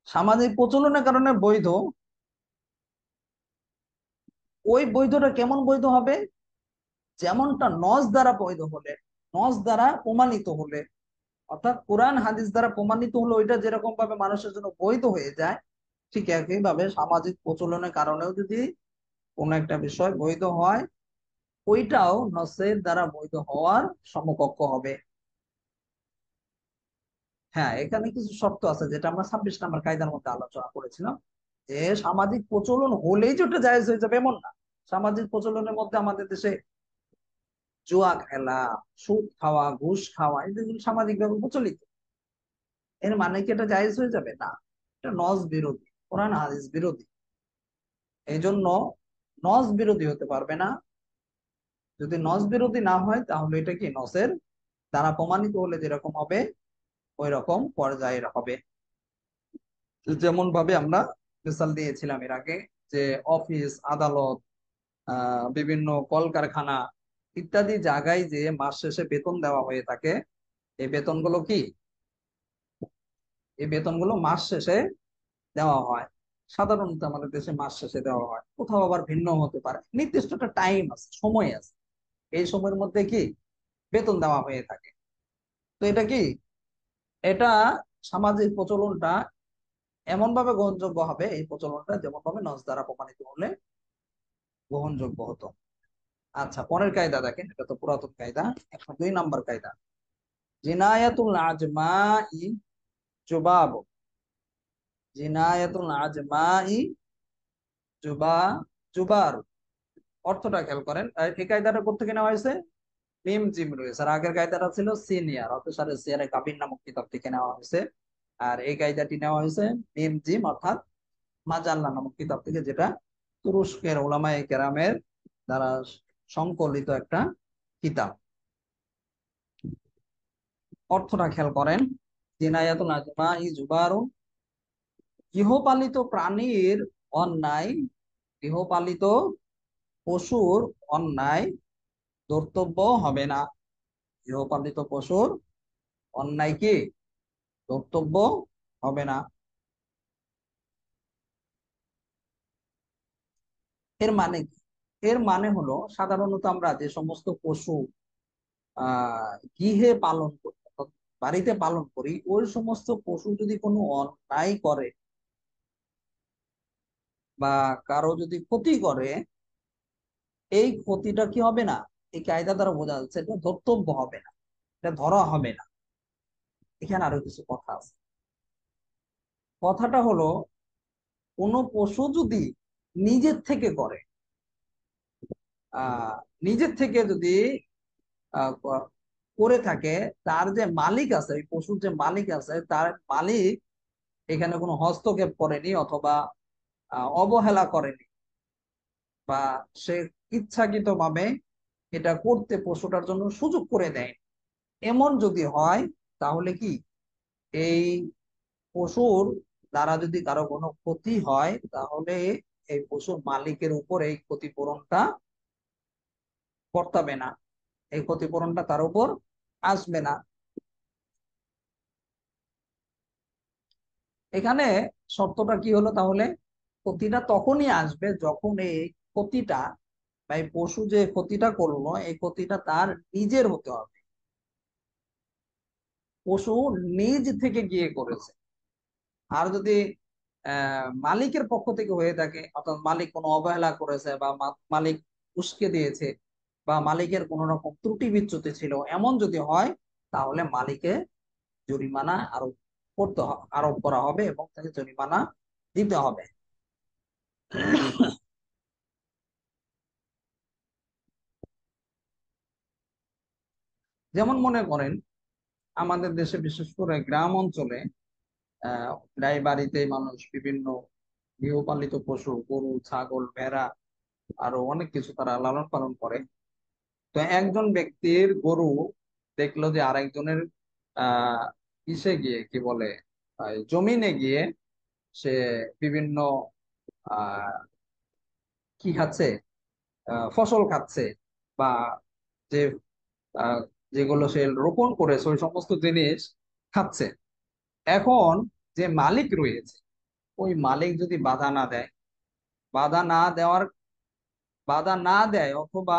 সামাজিক প্রচলনের কারণে বৈধ। ওই বৈধটা কেমন বৈধ হবে? যেমনটা নস দ্বারা বৈধ হলে, নস দ্বারা প্রমাণিত হলে, অর্থাৎ কোরআন হাদিস দ্বারা প্রমাণিত হলে ওইটা যেরকম ভাবে মানুষের জন্য বৈধ হয়ে যায়, ঠিক একই ভাবে সামাজিক প্রচলনের কারণেও যদি কোন একটা বিষয় বৈধ হয়, ওইটাও নসের দ্বারা বৈধ হওয়ার সমকক্ষ হবে। হ্যাঁ, এখানে কিছু শর্ত আছে যেটা আমরা 26 নম্বর কায়দার মধ্যে আলোচনা করেছিলাম, যে সামাজিক প্রচলন হলেই যেটা জায়েজ হয়ে যাবে এমন না। সামাজিক প্রচলনের মধ্যে আমাদের দেশে জুয়া খেলা, সুদ খাওয়া, ঘুষ খাওয়া, এগুলো সামাজিক ভাবে প্রচলিত। এর মানে কি এটা জায়েজ হয়ে যাবে? না, এটা নজ বিরোধী, কোরআন হাদিস বিরোধী। এই জন্য নজ বিরোধী হতে পারবে না। যদি নজ বিরোধী না হয় তাহলে এটা কি নসের দ্বারা প্রমাণিত হলে যেরকম হবে ওই রকম পর্যায়ের হবে। যেমন ভাবে আমরা মিসাল দিয়েছিলাম এর আগে, যে অফিস আদালত, বিভিন্ন কলকারখানা ইত্যাদি জায়গায় যে মাস শেষে বেতন দেওয়া হয়ে থাকে, এই বেতনগুলো কি, এই বেতনগুলো মাস শেষে দেওয়া হয়। সাধারণত আমাদের দেশে মাস শেষে দেওয়া হয়, কোথাও আবার ভিন্ন হতে পারে, নির্দিষ্ট একটা টাইম আছে, সময় আছে, এই সময়ের মধ্যে কি বেতন দেওয়া হয়ে থাকে। তো এটা কি, এটা সামাজিক প্রচলনটা এমন ভাবে গ্রহণযোগ্য হবে, এই প্রচলনটা যেমন ভাবে নজ দ্বারা প্রমাণিত হলে গ্রহণযোগ্য হতো। আচ্ছা, পরের কায়দা দেখেন, এটা তো পুরাতন কায়দা। 102 নম্বর কায়দা, জিনায়াতুল আজমাই জুবাব। জিনায়াতুল আজমাই জুবা জুবার, অর্থটা খেয়াল করেন। আর এই কায়দাটা কোথেকে নেওয়া হয়েছে? মিম জিম রয়েছে, আর আগের কায়দাটা ছিল সিনিয়র অফিসার সিয়ারে কাবির নামক কিতাব থেকে নেওয়া হয়েছে। আর এই কায়দাটি নেওয়া হয়েছে মিম জিম অর্থাৎ মাজাল্লা নামক কিতাব থেকে, যেটা তুরস্কের ওলামায়ে কেরামের দ্বারা সংকলিত একটা কিতাব। অর্থটা খেয়াল করেন, জিনায়াতুল আজমাই জুবারুন, গৃহপালিত প্রাণীর অন্যায়, গৃহপালিত পশুর অন্যায় ধর্তব্য হবে না। গৃহপালিত পশুর অন্যায় কি ধর্তব্য হবে না। এর মানে কি? এর মানে হলো সাধারণত আমরা যে সমস্ত পশু গৃহে পালন করি অর্থাৎ বাড়িতে পালন করি, ওই সমস্ত পশু যদি কোনো অন্যায় করে বা কারো যদি ক্ষতি করে, এই ক্ষতিটা কি হবে না, এই কায়দা দ্বারা বোঝা যাচ্ছে এটা ধর্তব্য হবে না, এটা ধরা হবে না। এখানে আরো কিছু কথা আছে। কথাটা হলো, কোনো পশু যদি নিজের থেকে করে, আহ নিজের থেকে যদি করে থাকে, তার যে মালিক আছে, ওই পশুর যে মালিক আছে, তার মালিক এখানে কোনো হস্তক্ষেপ করেনি অথবা অবহেলা করেনি, বা সে ইচ্ছাকৃতভাবে এটা করতে পশুটার জন্য সুযোগ করে দেয়, এমন যদি হয়, তাহলে কি এই পশুর দ্বারা যদি কারো কোনো ক্ষতি হয়, তাহলে এই পশুর মালিকের উপর এই ক্ষতিপূরণটা বর্তাবে না, এই ক্ষতিপূরণটা তার উপর আসবে না। এখানে শর্তটা কি হলো তাহলে? ক্ষতিটা তখনই আসবে যখন এই ক্ষতিটা বা এই পশু যে ক্ষতিটা করলো, এই ক্ষতিটা তার নিজের হতে হবে, পশু নিজ থেকে গিয়ে করেছে। আর যদি মালিকের পক্ষ থেকে হয়ে থাকে, অর্থাৎ মালিক কোনো অবহেলা করেছে বা মালিক উস্কে দিয়েছে, বা মালিকের কোনো রকম ত্রুটি বিচ্যুতি ছিল, এমন যদি হয়, তাহলে মালিকে জরিমানা আরোপ করা হবে এবং তাকে জরিমানা দিতে হবে। যেমন মনে করেন, আমাদের দেশে বিশেষ করে গ্রাম অঞ্চলে প্রায় বাড়িতে মানুষ বিভিন্ন গৃহপালিত পশু, গরু, ছাগল, ভেড়া, আরো অনেক কিছু তারা লালন পালন করে। তো একজন ব্যক্তির গরু দেখলো যে আরেকজনের ইসে গিয়ে কি বলে, জমিনে গিয়ে সে বিভিন্ন আহ কি খাচ্ছে, ফসল খাচ্ছে, বা যে আহ, যেগুলো সে রোপণ করেছে ওই সমস্ত জিনিস খাচ্ছে। এখন যে মালিক রয়েছে, ওই মালিক যদি বাধা না দেওয়ার বাধা না দেয়, অথবা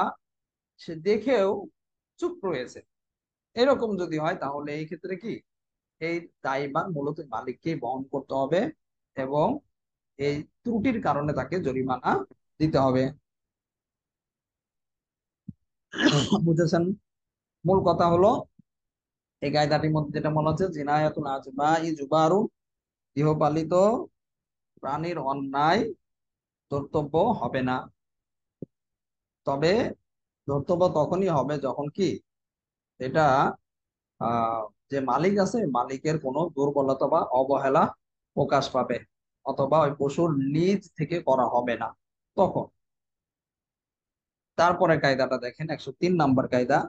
সে দেখেও চুপ রয়েছে, এরকম যদি হয়, তাহলে এই ক্ষেত্রে কি এই দায়ভার মূলত মালিককেই বহন করতে হবে, এবং এই ত্রুটির কারণে তাকে জরিমানা দিতে হবে। বুঝেছেন? মূল কথা হলো, এই কায়দাটির মধ্যে যেটা বলা হচ্ছে, জিনায়াতুল আজমা ই জুবারু, গৃহপালিত প্রাণীর অন্যায় ধর্তব্য হবে না। তবে ধর্তব্য তখনই হবে যখন কি এটা আহ যে মালিক আছে, মালিকের কোনো দুর্বলতা বা অবহেলা প্রকাশ পাবে, অথবা ওই পশুর নিজ থেকে করা হবে না তখন। তারপরে কায়দাটা দেখেন, 103 নম্বর কায়দা।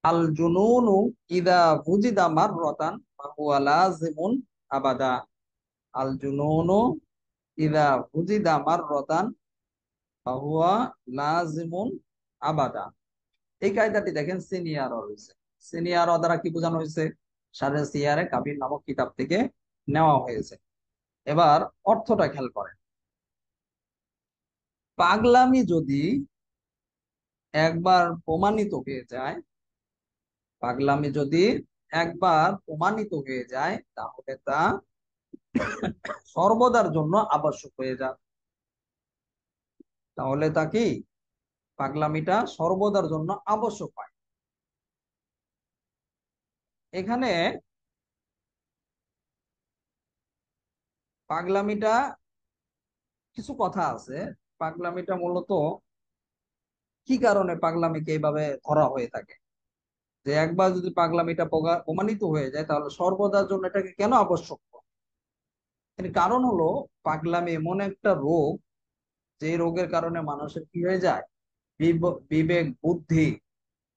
আল জুনুনু ইদা বুজিদা মাররাতান ফাহুয়া লাজিমুন আবাদা। আল জুনুনু ইদা বুজিদা মাররাতান ফাহুয়া লাজিমুন আবাদা। এই কায়দাটি দেখেন সিনিয়র রয়েছে। সিনিয়র দ্বারা কি বোঝানো হয়েছে? সারে সিয়ারে কাবির নামক কিতাব থেকে নেওয়া হয়েছে। এবার অর্থটা খেয়াল করেন। পাগলামি যদি একবার প্রমাণিত হয়ে যায়, পাগলামি যদি একবার প্রমাণিত হয়ে যায়, তাহলে তা সর্বদার জন্য আবশ্যক হয়ে যায়। তাহলে তা কি, পাগলামিটা সর্বদার জন্য আবশ্যক হয়। এখানে পাগলামিটা কিছু কথা আছে। পাগলামিটা মূলত কি কারণে পাগলামিকে এইভাবে ধরা হয়ে থাকে, যে একবার যদি পাগলামিটা প্রমাণিত হয়ে যায়, তাহলে সর্বদার জন্য এটাকে কেন আবশ্যক? এর কারণ হলো, পাগলামি এমন একটা রোগ, যে রোগের কারণে মানুষের কি হয়ে যায়, বিবেক, বুদ্ধি,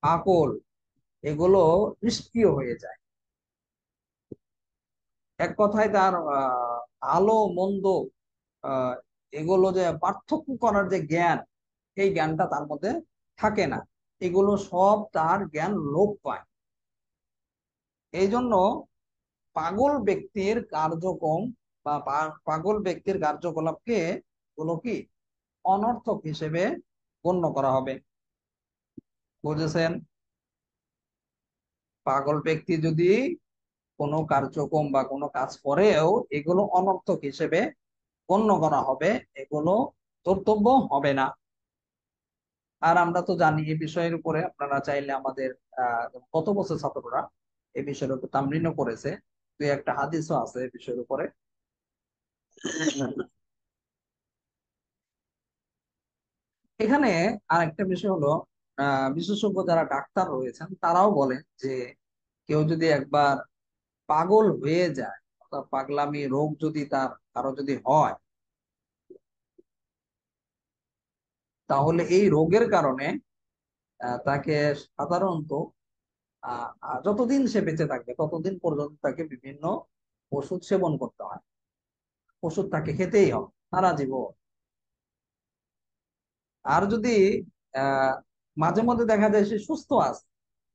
আকল, এগুলো নিষ্ক্রিয় হয়ে যায়। এক কথায় তার ভালো মন্দ, আহ, এগুলো যে পার্থক্য করার যে জ্ঞান, এই জ্ঞানটা তার মধ্যে থাকে না। এগুলো সব তার জ্ঞান লোপ পায়। এই জন্য পাগল ব্যক্তির কার্যক্রম বা পাগল ব্যক্তির কার্যকলাপকে গুলো কি অনর্থক হিসেবে গণ্য করা হবে। বুঝেছেন? পাগল ব্যক্তি যদি কোনো কার্যক্রম বা কোনো কাজ করেও, এগুলো অনর্থক হিসেবে গণ্য করা হবে, এগুলো ধর্তব্য হবে না। আর আমরা তো জানি এই বিষয়ের উপরে, আপনারা চাইলে আমাদের গত বছর ছাত্ররা এই বিষয়ের উপর তামরিনও করেছে, দুই একটা হাদিসও আছে এই বিষয়ের উপরে। এখানে আরেকটা বিষয় হলো, বিশেষজ্ঞ যারা ডাক্তার রয়েছেন তারাও বলেন যে কেউ যদি একবার পাগল হয়ে যায়, অর্থাৎ পাগলামি রোগ যদি তার কারো যদি হয়, তাহলে এই রোগের কারণে তাকে সাধারণত যতদিন সে বেঁচে থাকবে ততদিন পর্যন্ত তাকে বিভিন্ন ওষুধ সেবন করতে হয়। ওষুধ তাকে খেতেই হবে সারা জীবন। আর যদি আহ মাঝে মধ্যে দেখা যায় সে সুস্থ আছে,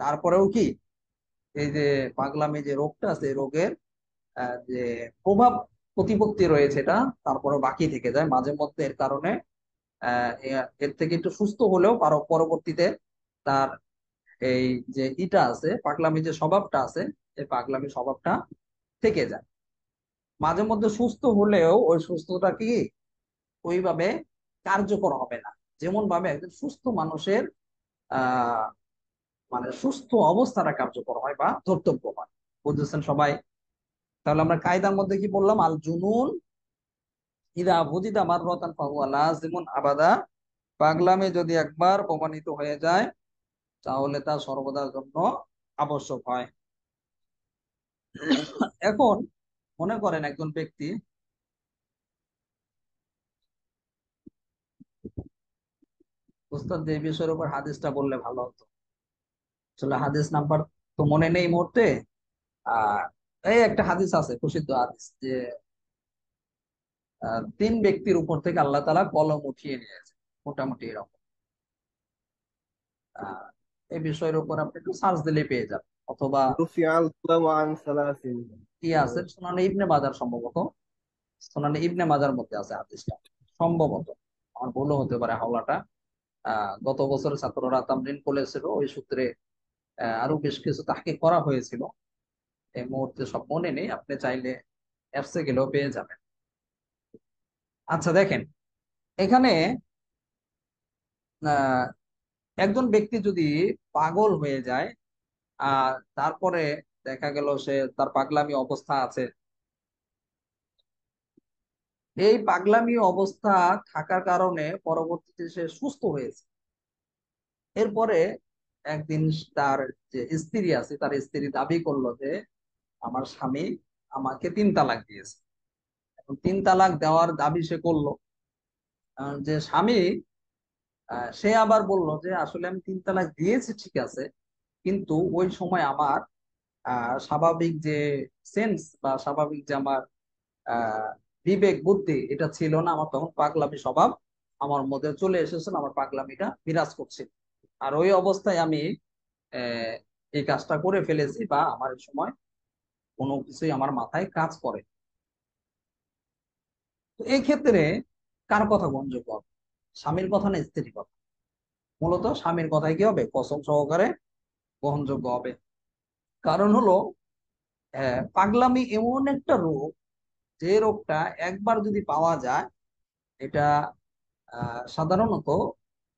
তারপরেও কি এই যে পাগলামি যে রোগটা আছে এই রোগের যে প্রভাব প্রতিপত্তি রয়েছে এটা তারপরে বাকি থেকে যায় মাঝে মধ্যে। এর কারণে এর থেকে একটু সুস্থ হলেও পরবর্তীতে তার এই যে ইটা আছে, পাগলামি যে স্বভাবটা আছে, এই পাগলামি স্বভাবটা থেকে যায়। মাঝে মধ্যে সুস্থ হলেও ওই সুস্থতা কি ওইভাবে কার্যকর হবে না, যেমন ভাবে একজন সুস্থ মানুষের আহ মানে সুস্থ অবস্থাটা কার্যকর হয় বা ধর্তব্য হয়। বুঝতেছেন সবাই? তাহলে আমরা কায়দার মধ্যে কি বললাম? আল জুনুন ইদা বুজিদা মাররাতান ফাহুয়া লাযিমুন আবাদা। পাগলামি যদি একবার প্রমাণিত হয়ে যায় তাহলে তা সর্বদার জন্য আবশ্যক হয়। এখন মনে করেন একজন ব্যক্তি, উস্তাদ যে বিষয়ের উপর হাদিসটা বললে ভালো হতো, আসলে হাদিস নাম্বার তো মনে নেই এই মুহূর্তে। আর এই একটা হাদিস আছে, প্রসিদ্ধ হাদিস, যে তিন ব্যক্তির উপর থেকে আল্লাহ তাআলা কলম উঠিয়ে নিয়েছে, মোটামুটি এরকম। আহ এই বিষয়ের উপর আপনি একটু সার্চ দিলে পেয়ে যাবেন, অথবা رفع القلم عن ثلاث. কি আছে সুনানে ইবনে মাজার, সম্ভবত সুনানে ইবনে মাজার মধ্যে আছে হাদিসটা, সম্ভবত। আমার ভুলও হতে পারে হাওলাটা। গত বছর ছাত্ররা তামরিন করেছিল ওই সূত্রে, আরো বেশ কিছু তাহকিক করা হয়েছিল। এই মুহূর্তে সব মনে নেই, আপনি চাইলে অ্যাপসে গেলেও পেয়ে যাবেন। আচ্ছা দেখেন, এখানে আহ একজন ব্যক্তি যদি পাগল হয়ে যায়, তারপরে দেখা গেল সে তার পাগলামি অবস্থা আছে, এই পাগলামি অবস্থা থাকার কারণে পরবর্তীতে সে সুস্থ হয়েছে। এরপরে একদিন তার যে স্ত্রী আছে, তার স্ত্রী দাবি করলো যে আমার স্বামী আমাকে 3 তালাক দিয়েছে। এখন 3 তালাক দেওয়ার দাবি সে করলো। যে স্বামী সে আবার বলল যে আসলে আমি 3 তালাক দিয়েছি ঠিক আছে, কিন্তু ওই সময় আমার স্বাভাবিক যে সেন্স বা স্বাভাবিক যে আমার আহ বিবেক বুদ্ধি এটা ছিল না, আমার তখন পাগলামি স্বভাব আমার মধ্যে চলে এসেছিল, আমার পাগলামিটা বিরাজ করছে। আর ওই অবস্থায় আমি আহ এই কাজটা করে ফেলেছি, বা আমার এই সময় কোনো কিছুই আমার মাথায় কাজ করে। তো এই ক্ষেত্রে কার কথা গ্রহণযোগ্য হবে? স্বামীর কথা না স্ত্রীর কথা? মূলত স্বামীর কথাই কি হবে কসম সহকারে গ্রহণযোগ্য হবে। কারণ হলো পাগলামি এমন একটা রোগ, যে রোগটা একবার যদি পাওয়া যায় এটা সাধারণত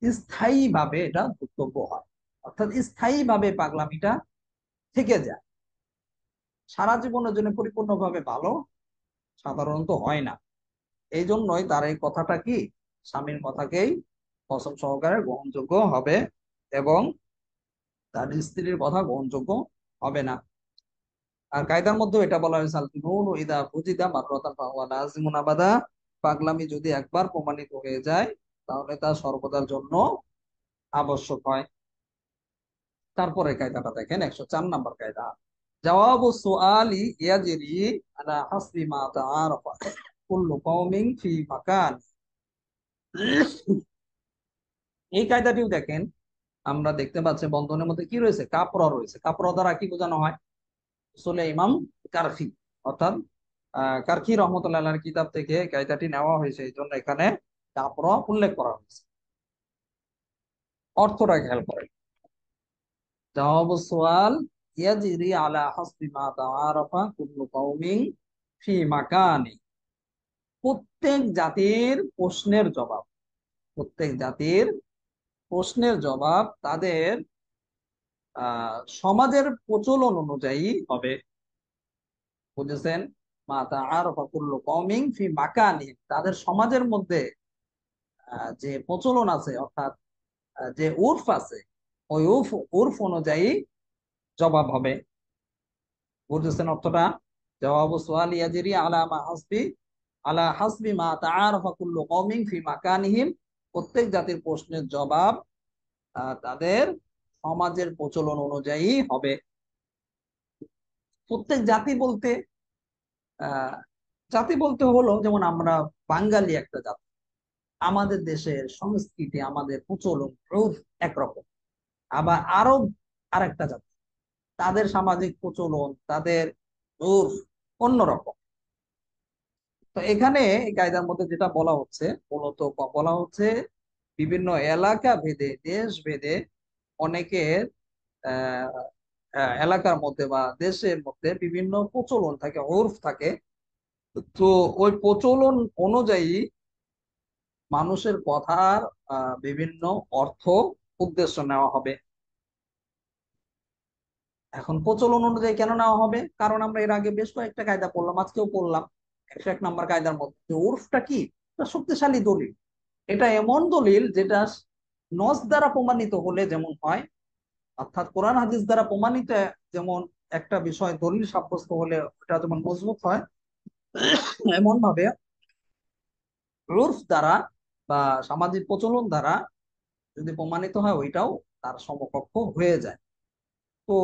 স্থায়ী ভাবে এটা ধর্তব্য হয়, অর্থাৎ স্থায়ী ভাবে পাগলামিটা থেকে যায়। সারা জীবনের জন্য পরিপূর্ণভাবে ভালো সাধারণত হয় না। এই জন্যই তার এই কথাটা কি স্বামীর কথাকেই কসম সহকারে গ্রহণযোগ্য হবে, এবং তার স্ত্রীর কথা গ্রহণযোগ্য হবে না। আর কায়দার মধ্যে এটা বলা হয়েছে আল জুনুনু ইদা ফুজিদা মাররাতান ফাহুয়া লাযিমুন আবাদা। পাগলামি যদি একবার প্রমাণিত হয়ে যায় তাহলে তা সর্বদার জন্য আবশ্যক হয়। তারপরে কায়দাটা দেখেন, 104 নম্বর কায়দা। জওয়াবু সুআলি ইয়াজরি আলা হাসবি মা তাআরাফা কুল্লু কওমিন ফি মাকান। এই কায়দাটিও দেখেন, আমরা দেখতে পাচ্ছি বন্ধনের মধ্যে কি রয়েছে, কাপড় রয়েছে। কাপড় দ্বারা কি বোঝানো হয়? উসুলে ইমাম কারখি, অর্থাৎ কারখি রহমতুল্লাহ আলাইহির কিতাব থেকে কায়দাটি নেওয়া হয়েছে, এই জন্য এখানে কাপড় উল্লেখ করা হয়েছে। অর্থটা খেয়াল করেন, জওয়াবু সুআল ইয়াজরি আলা হাসবি মা তাআরাফা কুল্লু কওমিন ফি মাকানি। প্রত্যেক জাতির প্রশ্নের জবাব, প্রত্যেক জাতির প্রশ্নের জবাব তাদের সমাজের প্রচলন অনুযায়ী হবে। বুঝেছেন? মা তাআরাফা কুল্লু কওমিন ফি মাকানি, তাদের সমাজের মধ্যে যে প্রচলন আছে, অর্থাৎ যে উর্ফ আছে, ওই উর্ফ উর্ফ অনুযায়ী জবাব হবে। বুঝতেছেন অর্থটা? জবাবু সুআলি ইয়াজরি আলা হাসবি মা তাআরাফা কুল্লু কওমিন ফি মাকানিহিম। প্রত্যেক জাতির প্রশ্নের জবাব তাদের সমাজের প্রচলন অনুযায়ী হবে। প্রত্যেক জাতি বলতে আহ জাতি বলতে হলো, যেমন আমরা বাঙালি একটা জাতি, আমাদের দেশের সংস্কৃতি, আমাদের প্রচলন রূপ একরকম। আবার আরব আরেকটা জাতি, তাদের সামাজিক প্রচলন, তাদের রূপ অন্যরকম। তো এখানে এই কায়দার মধ্যে যেটা বলা হচ্ছে, মূলত বলা হচ্ছে বিভিন্ন এলাকা ভেদে, দেশ ভেদে অনেকের আহ এলাকার মধ্যে বা দেশের মধ্যে বিভিন্ন প্রচলন থাকে, ওরফ থাকে। তো ওই প্রচলন অনুযায়ী মানুষের কথার বিভিন্ন অর্থ, উদ্দেশ্য নেওয়া হবে। এখন প্রচলন অনুযায়ী কেন নেওয়া হবে? কারণ আমরা এর আগে বেশ কয়েকটা কায়দা পড়লাম, আজকেও পড়লাম 101 নম্বর কায়দার মধ্যে যে উর্ফটা কি, এটা শক্তিশালী দলিল। এটা এমন দলিল যেটা নস দ্বারা প্রমাণিত হলে যেমন হয়, অর্থাৎ কোরআন হাদিস দ্বারা প্রমাণিত যেমন একটা বিষয় দলিল সাব্যস্ত হলে ওটা যেমন মজবুত হয়, এমন ভাবে উর্ফ দ্বারা বা সামাজিক প্রচলন দ্বারা যদি প্রমাণিত হয়, ওইটাও তার সমকক্ষ হয়ে যায়। তো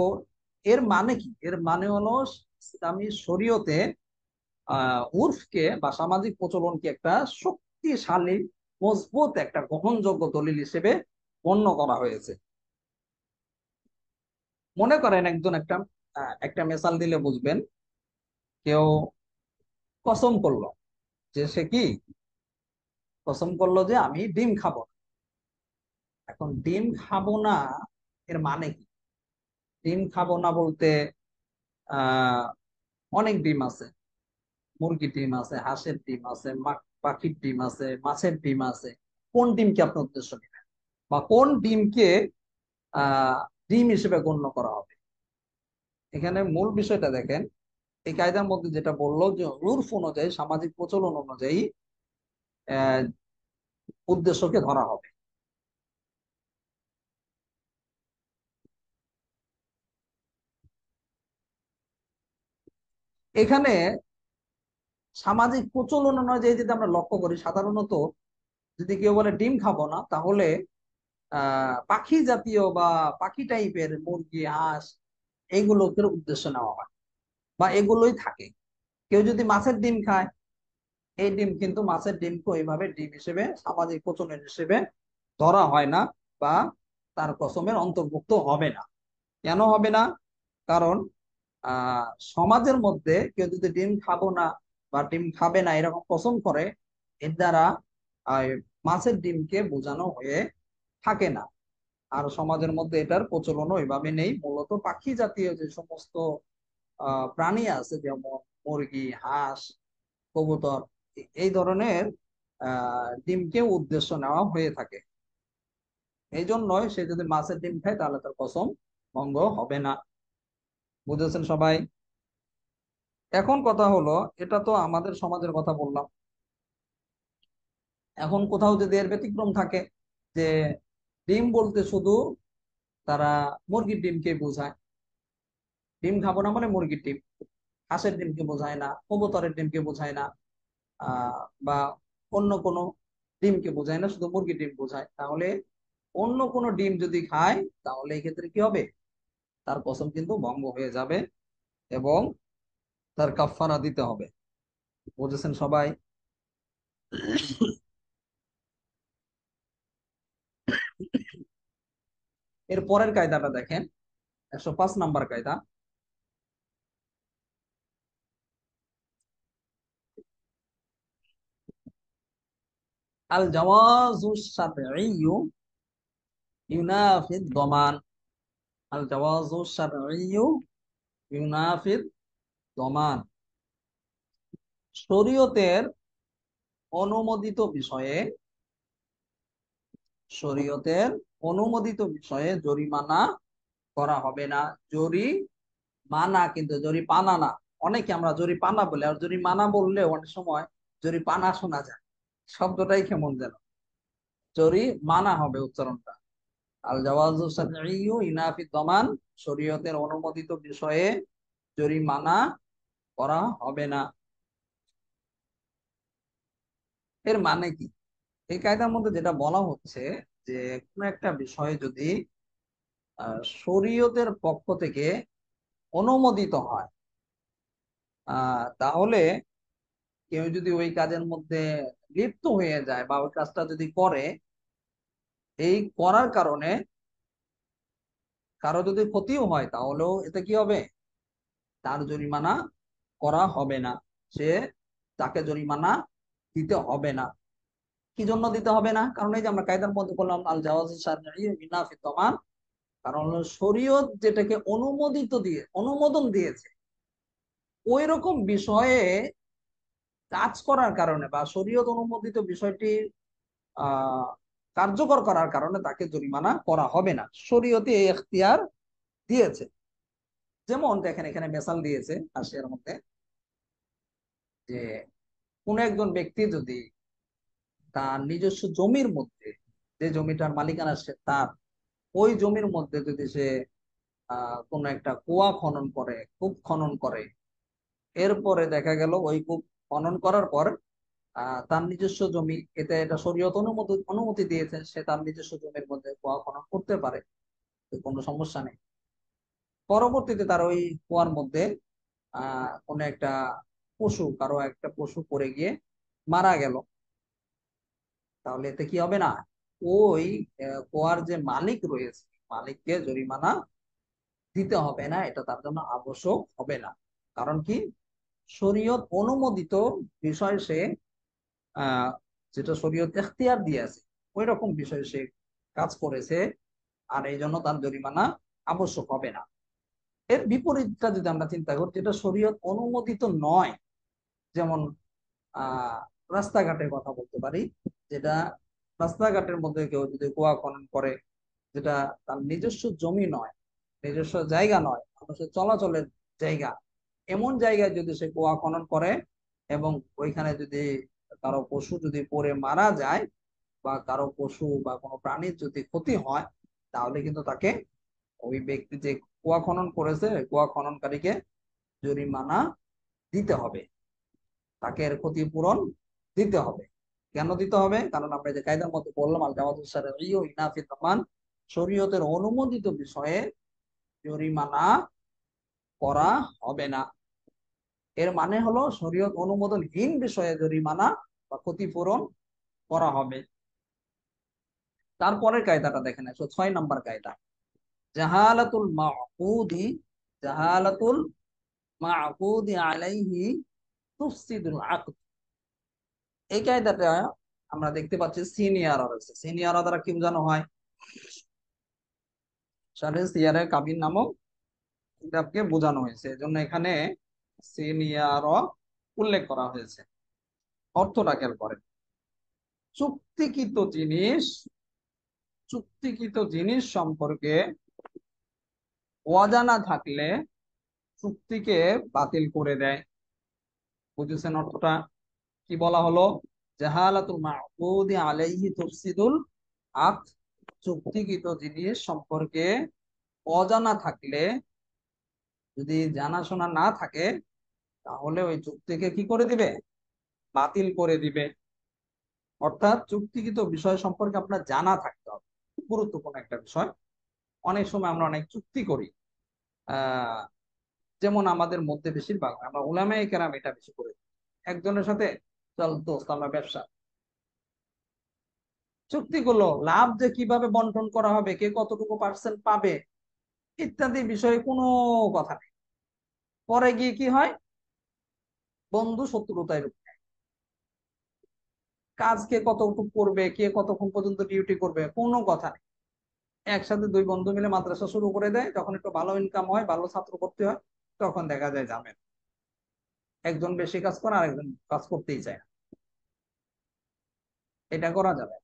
এর মানে কি? এর মানে হলো ইসলামী শরীয়তে উর্ফকে বা সামাজিক প্রচলনকে একটা শক্তিশালী, মজবুত, একটা গ্রহণযোগ্য দলিল হিসেবে গণ্য করা হয়েছে। মনে করেন একজন একটা মেসাল দিলে বুঝবেন। কেউ কসম করলো যে সে কি, কসম করলো যে আমি ডিম খাবো না। এখন ডিম খাবো না এর মানে কি? ডিম খাবো না বলতে আহ অনেক ডিম আছে, মুরগির ডিম আছে, হাঁসের ডিম আছে, পাখির ডিম আছে, মাছের ডিম আছে। কোন ডিমকে আপনি উদ্দেশ্য নেবেন, বা কোন ডিমকে আহ ডিম হিসেবে গণ্য করা হবে? এখানে মূল বিষয়টা দেখেন, এই কায়দার মধ্যে যেটা বললো যে উর্ফ অনুযায়ী, সামাজিক প্রচলন অনুযায়ী আহ উদ্দেশ্যকে ধরা হবে। এখানে সামাজিক প্রচলন অনুযায়ী যদি আমরা লক্ষ্য করি, সাধারণত যদি কেউ বলে ডিম খাবো না, তাহলে পাখি জাতীয় বা পাখি টাইপের মুরগি, হাঁস, এইগুলোকে উদ্দেশ্য নেওয়া হয় বা এগুলোই থাকে। কেউ যদি মাছের ডিম খায়, এই ডিম কিন্তু মাছের ডিমকে ওইভাবে ডিম হিসেবে, সামাজিক প্রচলন হিসেবে ধরা হয় না, বা তার কসমের অন্তর্ভুক্ত হবে না। কেন হবে না? কারণ আহ সমাজের মধ্যে কেউ যদি ডিম খাবো না বা ডিম খাবে না এরকম কসম করে, এর দ্বারা আহ, মাছের ডিমকে বোঝানো হয়ে থাকে না। আর সমাজের মধ্যে এটার প্রচলন ওইভাবে নেই। মূলত পাখি জাতীয় যে সমস্ত প্রাণী আছে, যেমন মুরগি, হাঁস, কবুতর, এই ধরনের ডিমকে উদ্দেশ্য নেওয়া হয়ে থাকে। এই জন্যই সে যদি মাছের ডিম খায় তাহলে তার কসম ভঙ্গ হবে না। বুঝেছেন সবাই? এখন কথা হলো, এটা তো আমাদের সমাজের কথা বললাম। এখন কোথাও যদি এর ব্যতিক্রম থাকে, যে ডিম বলতে শুধু তারা মুরগির ডিমকে বোঝায়, ডিম খাবো না মানে মুরগির ডিম, হাঁসের ডিমকে বোঝায় না, কবুতরের ডিমকে বোঝায় না, বা অন্য কোনো ডিমকে বোঝায় না, শুধু মুরগির ডিম বোঝায়, তাহলে অন্য কোনো ডিম যদি খায়, তাহলে এই ক্ষেত্রে কি হবে? তার কসম কিন্তু ভঙ্গ হয়ে যাবে এবং তার কাফফারা দিতে হবে। বুঝেছেন সবাই? এর পরের কায়দাটা দেখেন, 105 নম্বর কায়দা। আল জাওয়াজু শারঈয়্যু ইউনাফিদ দমান। আল জাওয়াজু শারঈয়্যু ইউনাফিদ দমান। শরীয়তের অনুমোদিত বিষয়ে, শরীয়তের অনুমোদিত বিষয়ে জরিমানা করা হবে না। জরিমানা, কিন্তু জরিপানা না। অনেকে আমরা জরিপানা বলি, আর জরিমানা বললে অনেক সময় জরিপানা শোনা যায়, শব্দটাই কেমন যেন। জরিমানা হবে উচ্চারণটা। আল জাওয়াজু শারঈয়্যু ইনাফি দমান, শরীয়তের অনুমোদিত বিষয়ে জরিমানা করা হবে না। এর মানে কি? এই কায়দার মধ্যে যেটা বলা হচ্ছে যে কোন একটা বিষয়ে যদি শরীয়তের পক্ষ থেকে অনুমোদিত হয়, তাহলে কেউ যদি ওই কাজের মধ্যে লিপ্ত হয়ে যায় বা ওই কাজটা যদি করে, এই করার কারণে কারো যদি ক্ষতিও হয়, তাহলেও এতে কি হবে? তার জরিমানা করা হবে না। সে তাকে জরিমানা দিতে হবে না। কি জন্য দিতে হবে না? কারণ এই যে আমরা কায়দার মধ্যে বললাম আল জাওয়াজ শারঈ বিনা ফি তামান, কারণ হলো শরীয়ত যেটাকে অনুমোদন দিয়েছে, ওই রকম বিষয়ে কাজ করার কারণে বা শরীয়ত অনুমোদিত বিষয়টি আহ কার্যকর করার কারণে তাকে জরিমানা করা হবে না। শরীয়তে এই এখতিয়ার দিয়েছে। যেমন দেখেন, এখানে মেসাল দিয়েছে আসিয়ার মধ্যে যে কোন একজন ব্যক্তি যদি তার নিজস্ব জমির মধ্যে, যে জমিটার মালিকানা তার, ওই জমির মধ্যে যদি সে কোন একটা কুয়া খনন করে, কূপ খনন করে, এরপরে দেখা গেল ওই কূপ খনন করার পর তার নিজস্ব জমি, এটা শরীয়ত অনুমতি দিয়েছে, সে তার নিজস্ব জমির মধ্যে কুয়া খনন করতে পারে, কোনো সমস্যা নেই। পরবর্তীতে তার ওই কুয়ার মধ্যে কোনো একটা কারো একটা পশু পড়ে গিয়ে মারা গেল, তাহলে এতে কি হবে না? ওই কুয়ার যে মালিক রয়েছে, মালিককে জরিমানা দিতে হবে না, এটা তার জন্য আবশ্যক হবে না। কারণ কি? শরীয়ত অনুমোদিত বিষয় সে আহ যেটা শরীয়ত এখতিয়ার দিয়েছে, ওই রকম বিষয় সে কাজ করেছে, আর এই জন্য তার জরিমানা আবশ্যক হবে না। এর বিপরীতটা যদি আমরা চিন্তা করি, যেটা শরীয়ত অনুমোদিত নয়, যেমন আহ রাস্তাঘাটের কথা বলতে পারি, যেটা রাস্তাঘাটের মধ্যে কেউ যদি কুয়া খনন করে, যেটা তার নিজস্ব জমি নয়, নিজস্ব জায়গা নয়, মানুষের চলাচলের জায়গা, এমন জায়গায় যদি সে কুয়া খনন করে এবং ওইখানে যদি কারো পশু যদি পড়ে মারা যায় বা কারো পশু বা কোনো প্রাণীর যদি ক্ষতি হয়, তাহলে কিন্তু তাকে, ওই ব্যক্তি যে কুয়া খনন করেছে, ওই কুয়া খননকারীকে জরিমানা দিতে হবে, তাকে এর ক্ষতিপূরণ দিতে হবে। কেন দিতে হবে? কারণ আমরা যে কায়দার মধ্যে বললাম আল জাওয়াজুস শারঈ ও ইনাফি তামান, শরীয়তের অনুমোদিত বিষয়ে জরিমানা করা হবে না। এর মানে হলো শরীয়ত অনুমোদনহীন বিষয়ে জরিমানা বা ক্ষতিপূরণ করা হবে। তারপরের কায়দাটা দেখেন, 106 নম্বর কায়দা, জাহালাতুল মাকুদি, জাহালাতুল মাকুদি আলাইহি তুফসিদুল আকদ। এই কায়দাটা আমরা দেখতে পাচ্ছি সিনিয়র রয়েছে। সিনিয়র দ্বারা কি বোঝানো হয়? শারহে সিয়ারে কাবিন নামক কিতাবকে বোঝানো হয়েছে, এজন্য এখানে সিনিয়র উল্লেখ করা হয়েছে। অর্থটা খেয়াল করেন। চুক্তিকৃত জিনিস, চুক্তিকৃত জিনিস সম্পর্কে অজানা থাকলে চুক্তিকে বাতিল করে দেয়। বুঝেছেন অর্থটা? কি বলা হলো? জাহালাতুল মাকুদি আলাইহি তুফসিদুল আকদ, চুক্তিকৃত জিনিস সম্পর্কে অজানা থাকলে, যদি জানাশোনা না থাকে, তাহলে ওই চুক্তিকে কি করে দিবে? বাতিল করে দিবে। অর্থাৎ চুক্তিকৃত বিষয় সম্পর্কে আপনার জানা থাকতে হবে, গুরুত্বপূর্ণ একটা বিষয়। অনেক সময় আমরা অনেক চুক্তি করি, আহ যেমন আমাদের মধ্যে বেশিরভাগ আমরা উলামায়ে কেরাম এটা বেশি করে থাকি। একজনের সাথে, চল দোস্ত আমরা ব্যবসা, চুক্তি করলো, লাভ যে কিভাবে বন্টন করা হবে, কে কতটুকু পার্সেন্ট পাবে, ইত্যাদি বিষয়ে কোনো কথা নেই। পরে গিয়ে কি হয়? বন্ধু শত্রুতায় রূপ নেয়। কাজ কে কতটুকু করবে, কে কতক্ষণ পর্যন্ত ডিউটি করবে, কোনো কথা নেই। একসাথে দুই বন্ধু মিলে মাদ্রাসা শুরু করে দেয়, যখন একটু ভালো ইনকাম হয়, ভালো ছাত্র ভর্তি হয়, তখন দেখা যায় যাবে একজন বেশি কাজ করে আর একজন কাজ করতেই চায় না। এটা করা যাবে?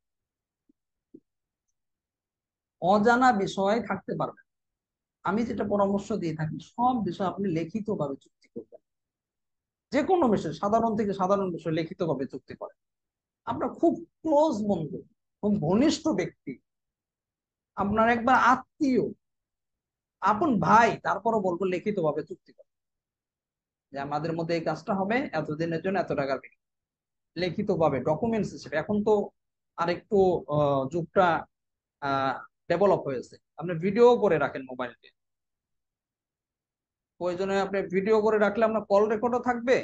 অজানা বিষয় থাকতে পারবে না। আমি যেটা পরামর্শ দিয়ে থাকি, সব বিষয় আপনি লিখিত ভাবে চুক্তি করবেন। যে কোনো বিষয়, সাধারণ থেকে সাধারণ বিষয় লিখিত ভাবে চুক্তি করেন। আপনার খুব ক্লোজ বন্ধু, খুব ঘনিষ্ঠ ব্যক্তি, আপনার একবার আত্মীয়, আপন ভাই, তারপরও বলবো লিখিত ভাবে চুক্তি করো যে আমাদের মধ্যে এই কাজটা হবে, এতদিনের জন্য এত টাকার বিনিময়ে। লিখিত ভাবে ডকুমেন্টস হিসেবে। এখন তো আরেকটু যুগটা ডেভেলপ হয়েছে, আপনি ভিডিও করে রাখেন মোবাইল দিয়ে। প্রয়োজনে আপনি ভিডিও করে রাখলে আপনার কল রেকর্ডও থাকবে,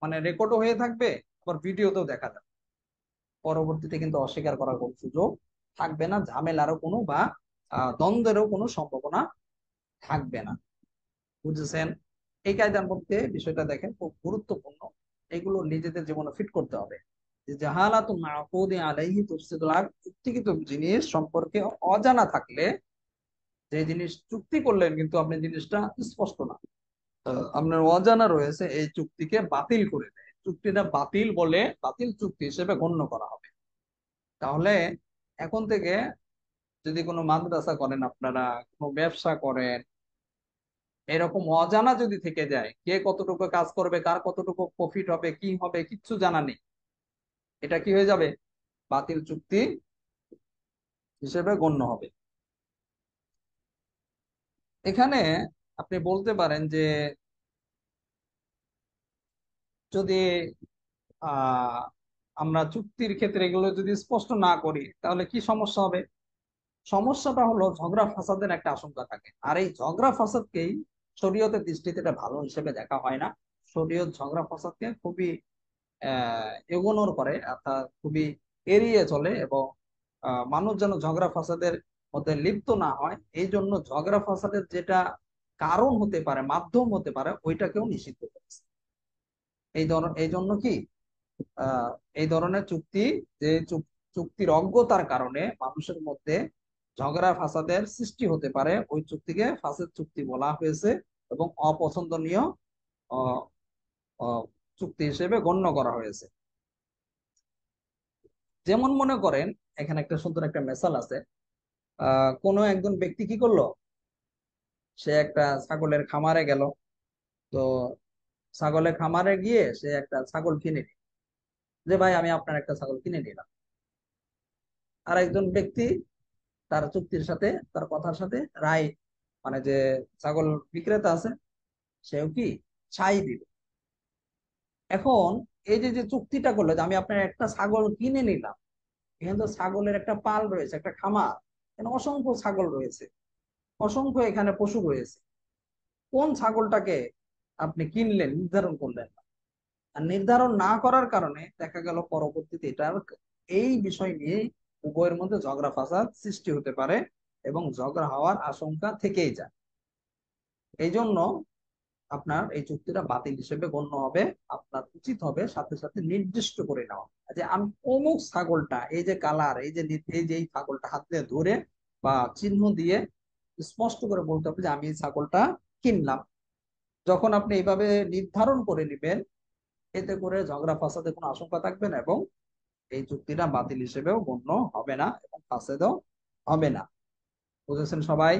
মানে রেকর্ডও হয়ে থাকবে, আবার ভিডিওতেও দেখা যাবে। পরবর্তীতে কিন্তু অস্বীকার করার কোনো সুযোগ থাকবে না, ঝামেলারও কোনো বা দ্বন্দ্বেরও কোনো সম্ভাবনা থাকবে না। বুঝেছেন? এই কায়দার মধ্যে বিষয়টা দেখেন খুব গুরুত্বপূর্ণ। এগুলো নিজেদের জীবনে ফিট করতে হবে। যে জাহালাতু মাকুদি আলাইহি তুফসিদুল আকদ, চুক্তিকৃত জিনিস সম্পর্কে অজানা থাকলে, যে জিনিস চুক্তি করলেন কিন্তু আপনি জিনিসটা স্পষ্ট না, আপনার অজানা রয়েছে, এই চুক্তিকে বাতিল করে দেয়, চুক্তিটা বাতিল বলে বাতিল চুক্তি হিসেবে গণ্য করা হবে। তাহলে এখন থেকে যদি কোনো মাদ্রাসা করেন, আপনারা কোনো ব্যবসা করেন, এরকম অজানা যদি থেকে যায়, কে কতটুকু কাজ করবে, কার কতটুকু প্রফিট হবে, কি হবে, কিচ্ছু জানা নেই, এটা কি হয়ে যাবে? বাতিল চুক্তি হিসেবে গণ্য হবে। এখানে আপনি বলতে পারেন যে যদি আহ আমরা চুক্তির ক্ষেত্রে এগুলো যদি স্পষ্ট না করি তাহলে কি সমস্যা হবে? সমস্যাটা হলো ঝগড়া ফাসাদের একটা আশঙ্কা থাকে, আর এই ঝগড়া ফাসাদকেই শরীয়তের দৃষ্টিতে এটা ভালো হিসেবে দেখা হয় না। শরীয়ত ঝগড়া ফাসাদকে খুবই ইগনোর করে, অর্থাৎ খুবই এড়িয়ে চলে, এবং মানুষ যেন ঝগড়া ফাসাদের মধ্যে লিপ্ত না হয়, এই জন্য ঝগড়া ফাসাদের যেটা কারণ হতে পারে, মাধ্যম হতে পারে, ওইটাকেও নিষিদ্ধ করেছে। এই জন্য কি আহ এই ধরনের চুক্তি, যে চুক্তির অজ্ঞতার কারণে মানুষের মধ্যে ঝগড়া ফাসাদের সৃষ্টি হতে পারে, ওই চুক্তিকে ফাসেদ চুক্তি বলা হয়েছে এবং অপছন্দনীয় আহ, আহ, চুক্তি হিসেবে গণ্য করা হয়েছে। যেমন মনে করেন, এখানে একটা সুন্দর একটা মেসাল আছে। কোনো একজন ব্যক্তি কি করলো, সে একটা ছাগলের খামারে গেল। তো ছাগলের খামারে গিয়ে সে একটা ছাগল কিনে নিল, যে ভাই আমি আপনার একটা ছাগল কিনে নিলাম। আর একজন ব্যক্তি তার চুক্তির সাথে, তার কথার সাথে রায়, মানে যে ছাগল বিক্রেতা আছে, সেও কি ছাই দিল। এখন এই যে যে চুক্তিটা করলো যে আমি আপনার একটা ছাগল কিনে নিলাম, এখানে তো ছাগলের একটা পাল রয়েছে, একটা খামার, এখানে অসংখ্য ছাগল রয়েছে, অসংখ্য এখানে পশু রয়েছে। কোন ছাগলটাকে আপনি কিনলেন নির্ধারণ করলেন না। আর নির্ধারণ না করার কারণে দেখা গেল পরবর্তীতে এটার এই বিষয় নিয়ে উভয়ের মধ্যে ঝগড়া ফাসাদ সৃষ্টি হতে পারে, এবং ঝগড়া হওয়ার আশঙ্কা থেকেই যায়। এই জন্য আপনার এই চুক্তিটা বাতিল হিসেবে গণ্য হবে। আপনার উচিত হবে সাথে সাথে নির্দিষ্ট করে নেওয়া, যে আমি অমুক ছাগলটা, এই যে কালার, এই যে এই ছাগলটা হাতে ধরে বা চিহ্ন দিয়ে স্পষ্ট করে বলতে হবে যে আমি এই ছাগলটা কিনলাম। যখন আপনি এইভাবে নির্ধারণ করে নেবেন, এতে করে ঝগড়া ফাসাদে কোনো আশঙ্কা থাকবে না, এবং এই চুক্তিটা বাতিল হিসেবেও গণ্য হবে না এবং ফাসেদও হবে না। বুঝেছেন সবাই?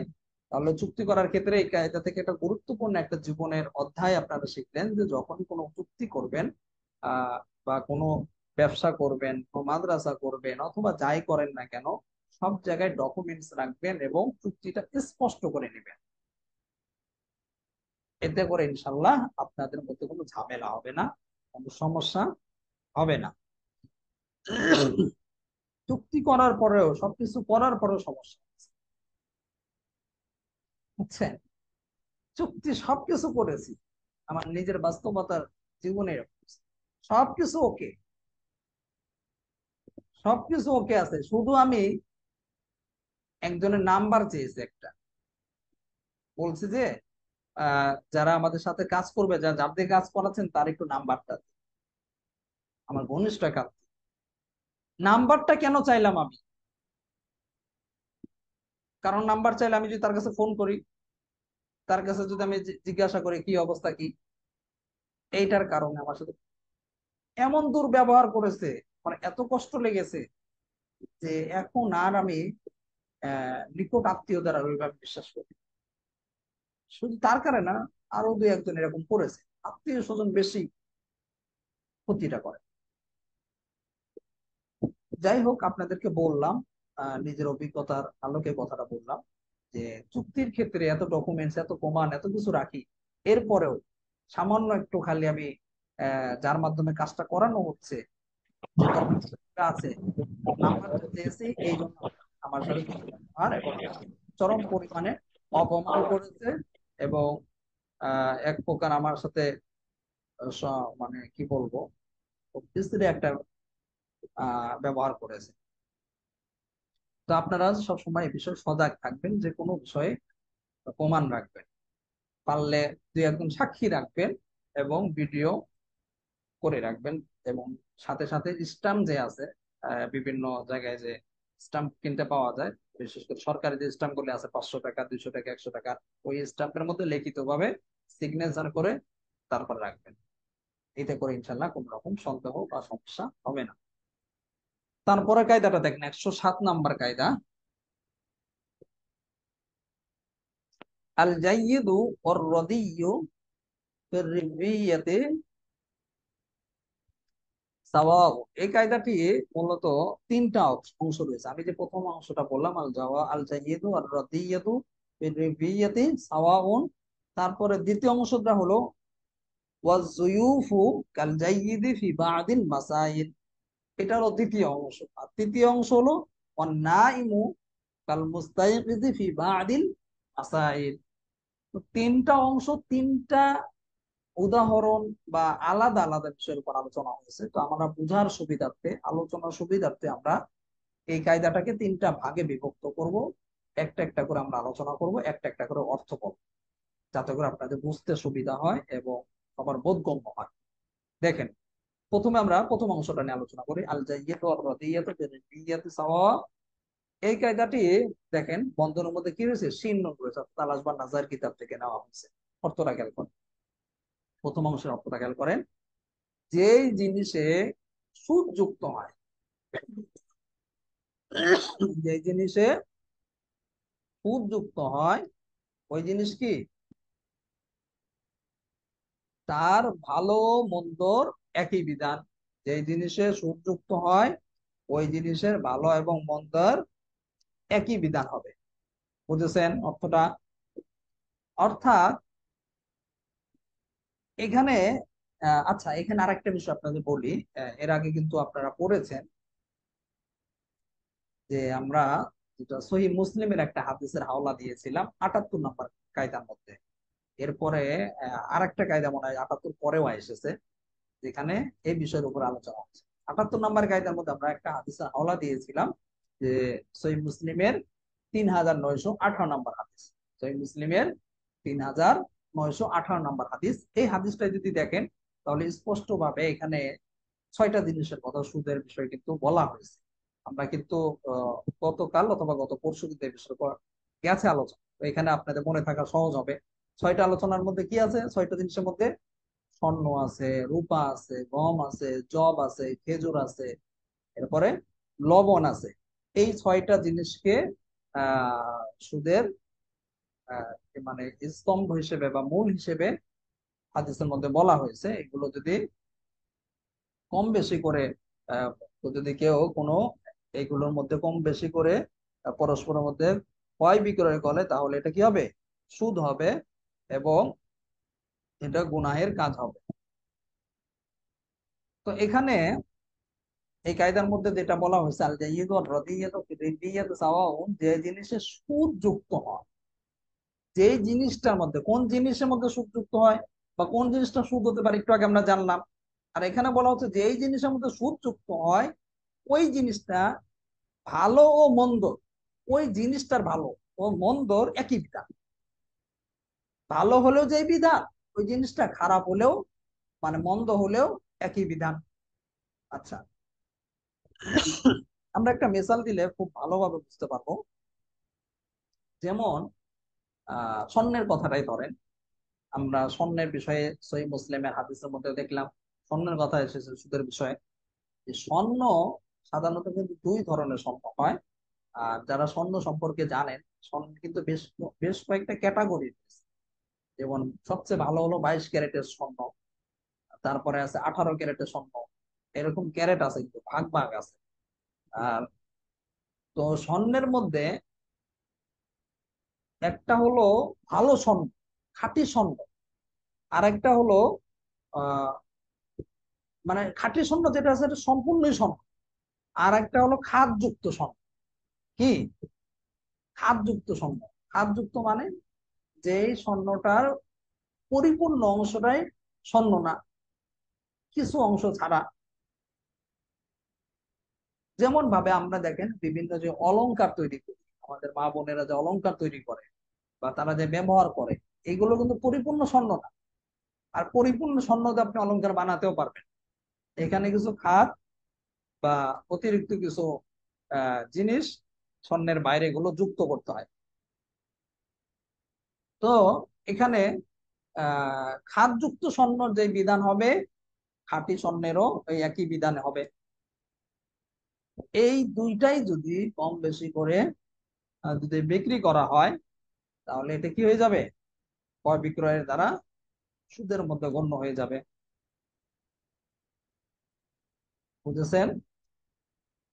তাহলে চুক্তি করার ক্ষেত্রে এই কায়দা থেকে একটা গুরুত্বপূর্ণ একটা জীবনের অধ্যায় আপনারা শিখলেন, যে যখন কোনো চুক্তি করবেন, আহ বা কোনো ব্যবসা করবেন, কোনো মাদ্রাসা করবেন, অথবা যাই করেন না কেন, সব জায়গায় ডকুমেন্টস রাখবেন এবং চুক্তিটা স্পষ্ট করে নেবেন। এতে করে ইনশাল্লাহ আপনাদের মধ্যে কোনো ঝামেলা হবে না, কোনো সমস্যা হবে না। চুক্তি করার পরেও, সবকিছু করার পরেও সমস্যা আছে, বুঝছেন? চুক্তি সবকিছু করেছি, আমার নিজের বাস্তবতার জীবনে এরকম। সবকিছু ওকে, সবকিছু ওকে আছে, শুধু আমি একজনের নাম্বার চেয়েছি একটা, বলছে যে যারা আমাদের সাথে কাজ করবে, যার দিয়ে কাজ করাচ্ছেন তার একটু নাম্বারটা দিন। আমার ঘনিষ্ঠ এক আত্মীয়। নাম্বারটা কেন চাইলাম আমি? কারণ নাম্বার চাইলে আমি যদি তার কাছে ফোন করি, তার কাছে যদি আমি জিজ্ঞাসা করি কি অবস্থা কি, এইটার কারণে আমার সাথে এমন দুর্ব্যবহার করেছে, মানে এত কষ্ট লেগেছে, যে এখন আর আমি নিকট আত্মীয় দ্বারা ওইভাবে বিশ্বাস করি। শুধু তার কারণে না, আরো দুই একজন এরকম করেছে, আত্মীয় স্বজন বেশি ক্ষতিটা করে। যাই হোক, আপনাদেরকে বললাম নিজের অভিজ্ঞতার আলোকে কথাটা বললাম যে চুক্তির ক্ষেত্রে এত ডকুমেন্টস, এত প্রমাণ, এত কিছু রাখি, এরপরেও সামান্য একটু খালি আমি যার মাধ্যমে কাজটা করানো হচ্ছে, যে ডকুমেন্টস আছে, নাম্বারটা চেয়েছি, এই জন্য আমার সাথে দুর্ব্যবহার এবং চরম পরিমাণে অপমান করেছে, এবং এক প্রকার আমার সাথে মানে কি বলবো, খুব বিশ্রী একটা ব্যবহার করেছে। তো আপনারা সবসময় এই বিষয়ে সজাগ থাকবেন, যে কোনো বিষয়ে প্রমাণ রাখবেন, পারলে দুই একজন সাক্ষী রাখবেন এবং ভিডিও করে রাখবেন। এবং সাথে সাথে স্টাম্প যে আছে, বিভিন্ন জায়গায় যে স্টাম্প কিনতে পাওয়া যায়, বিশেষ করে সরকারি যে স্টাম্প গুলো আছে 500 টাকা, 200 টাকা, 100 টাকা, ওই স্টাম্পের মধ্যে লিখিত ভাবে সিগনেচার করে তারপর রাখবেন। এতে করে ইনশাল্লাহ কোন রকম সন্দেহ বা সমস্যা হবে না। তারপরে কায়দাটা দেখেন, 107 নাম্বার কায়দা। আল জাইয়িদু ওয়ার রাদিয়্যু ফির রিবিয়াতি সাওয়াও। এই কায়দাটি মূলত তিনটা অংশ রয়েছে। আমি যে প্রথম অংশটা বললাম, আল জাওয়া আল জাইয়িদু আর রাদিয়াতু ফির রিবিয়াতি সাওয়াউন, তারপরে দ্বিতীয় অংশটা হলো ওয়াজুয়ুফু কাল জাইয়িদি ফি বাদিল মাসাইল। এটা হলো দ্বিতীয় অংশ। আর তৃতীয় অংশ হলো ওয়ান নাইমু কাল মুস্তাইকিজি ফি বাদিল মাসাইল। তো তিনটা অংশ, তিনটা উদাহরণ বা আলাদা আলাদা বিষয়ের উপর আলোচনা হয়েছে। তো আমরা বুঝার সুবিধার্থে, আলোচনার সুবিধার্থে আমরা এই কায়দাটাকে তিনটা ভাগে বিভক্ত করব। একটা একটা করে আমরা আলোচনা করব, একটা একটা করে অর্থ বলবো, যাতে করে আপনাদের বুঝতে সুবিধা হয় এবং সবার বোধগম্য হয়। দেখেন, প্রথমে আমরা প্রথম অংশটা নিয়ে আলোচনা করি, আল জাইয়্যিতু ওয়ার রাদিয়্যতু বিল-নিয়্যাতি সাওয়া। এই কায়দাটি দেখেন, বন্ধনের মধ্যে কি রয়েছে, শিন নুন রয়েছে, তালাশ বা নাজার কিতাব থেকে নেওয়া হয়েছে। অর্থটা খেয়াল করেন, প্রথম অংশের অর্থটা খেয়াল করেন। যেই জিনিসে সুদ যুক্ত হয়, যে জিনিসে সুদ যুক্ত হয়, ওই জিনিস কি, তার ভালো মন্দর একই বিধান। যে জিনিসে সুদ যুক্ত হয়, ওই জিনিসের ভালো এবং মন্দর একই বিধান হবে। বুঝেছেন অর্থটা? অর্থাৎ এখানে আচ্ছা, এখানে আরেকটা বিষয় আপনাদের বলি। এর আগে কিন্তু আপনারা পড়েছেন যে আমরা যেটা সহিহ মুসলিমের একটা হাদিসের হাওলা দিয়েছিলাম 78 নম্বর কায়দার মধ্যে। এরপরে আরেকটা কায়দা মনে হয় 78 পরেও এসেছে, যেখানে এই বিষয়ের উপর আলোচনা হচ্ছে। 78 নম্বর কায়দার মধ্যে আমরা একটা হাদিসের হাওলা দিয়েছিলাম, যে সহিহ মুসলিমের 3918 নম্বর হাদিস। সহিহ মুসলিমের 3918 নম্বর হাদিস। এই হাদিসটা যদি দেখেন, তাহলে স্পষ্ট ভাবে এখানে 6টা জিনিসের কথা, সুদের বিষয় কিন্তু বলা হয়েছে। আমরা কিন্তু গতকাল অথবা গত পরশু কিন্তু এই বিষয়ের উপর গেছে আলোচনা। তো এখানে আপনাদের মনে থাকা সহজ হবে। 6টা আলোচনার মধ্যে কি আছে, 6টা জিনিসের মধ্যে স্বর্ণ আছে, রূপা আছে, গম আছে, জব আছে, খেজুর আছে, এরপরে লবণ আছে। এই 6টা জিনিসকে সুদের মানে স্তম্ভ হিসেবে বা মূল হিসেবে হাদিসের মধ্যে বলা হয়েছে। এগুলো যদি কম বেশি করে আহ, যদি কেউ কোনো এইগুলোর মধ্যে কম বেশি করে পরস্পরের মধ্যে ক্রয় বিক্রয় করে, তাহলে এটা কি হবে, সুদ হবে, এবং এটা গুনাহের কাজ হবে। তো এখানে এই কায়দার মধ্যে যেটা বলা হয়েছে, আল জাইয়িদু ওয়ার রাদিয়াতু ফি রিবিয়াতি সাওয়াউন, যে জিনিসে সুদ যুক্ত হয়, যে জিনিসটার মধ্যে, কোন জিনিসের মধ্যে সুদ যুক্ত হয় বা কোন জিনিসটা সুদ হতে পারে একটু আগে আমরা জানলাম। আর এখানে বলা হচ্ছে যে এই জিনিসের মধ্যে সুদ যুক্ত হয়, ওই জিনিসটা ভালো ও মন্দ, ওই জিনিসটার ভালো ও মন্দর একই বিধান। ভালো হলেও যে বিধান, ওই জিনিসটা খারাপ হলেও, মানে মন্দ হলেও একই বিধান। আচ্ছা, আমরা একটা মেসাল দিলে খুব ভালোভাবে বুঝতে পারবো। যেমন স্বর্ণের কথাটাই ধরেন। আমরা স্বর্ণের বিষয়ে সহিহ মুসলিমের হাদিসের মধ্যে দেখলাম স্বর্ণের কথা এসেছে সুদের বিষয়ে। যে স্বর্ণ সাধারণত কিন্তু দুই ধরনের স্বর্ণ হয়। আর যারা স্বর্ণ সম্পর্কে জানেন, স্বর্ণ কিন্তু বেশ বেশ কয়েকটা ক্যাটাগরি। যেমন সবচেয়ে ভালো হলো 22 ক্যারেটের স্বর্ণ, তারপরে আছে 18 ক্যারেটের স্বর্ণ। এরকম ক্যারেট আছে, কিন্তু ভাগ ভাগ আছে। আর তো স্বর্ণের মধ্যে একটা হলো ভালো স্বর্ণ, খাঁটি স্বর্ণ, আর একটা হলো আহ মানে খাঁটি স্বর্ণ যেটা আছে এটা সম্পূর্ণই স্বর্ণ, আর একটা হলো খাদযুক্ত স্বর্ণ। কি? খাদযুক্ত স্বর্ণ। খাদযুক্ত মানে যেই স্বর্ণটার পরিপূর্ণ অংশটাই স্বর্ণ না, কিছু অংশ ছাড়া। যেমন ভাবে আমরা দেখেন বিভিন্ন যে অলংকার তৈরি করি, আমাদের মা বোনেরা যে অলংকার তৈরি করে বা তারা যে ব্যবহার করে, এগুলো কিন্তু পরিপূর্ণ স্বর্ণ না। আর পরিপূর্ণ স্বর্ণ দিয়ে আপনি অলংকার বানাতেও পারবেন। এখানে কিছু খাত বা অতিরিক্ত কিছু জিনিস স্বর্ণের বাইরে এগুলো যুক্ত করতে হয়। তো এখানে খাতযুক্ত স্বর্ণর যে বিধান হবে, খাঁটি স্বর্ণেরও এই একই বিধানে হবে। এই দুইটাই যদি কম বেশি করে যদি বিক্রি করা হয়, তাহলে এটা কি হয়ে যাবে? ক্রয় বিক্রয়ের দ্বারা সুদের মধ্যে গণ্য হয়ে যাবে। বুঝেছেন?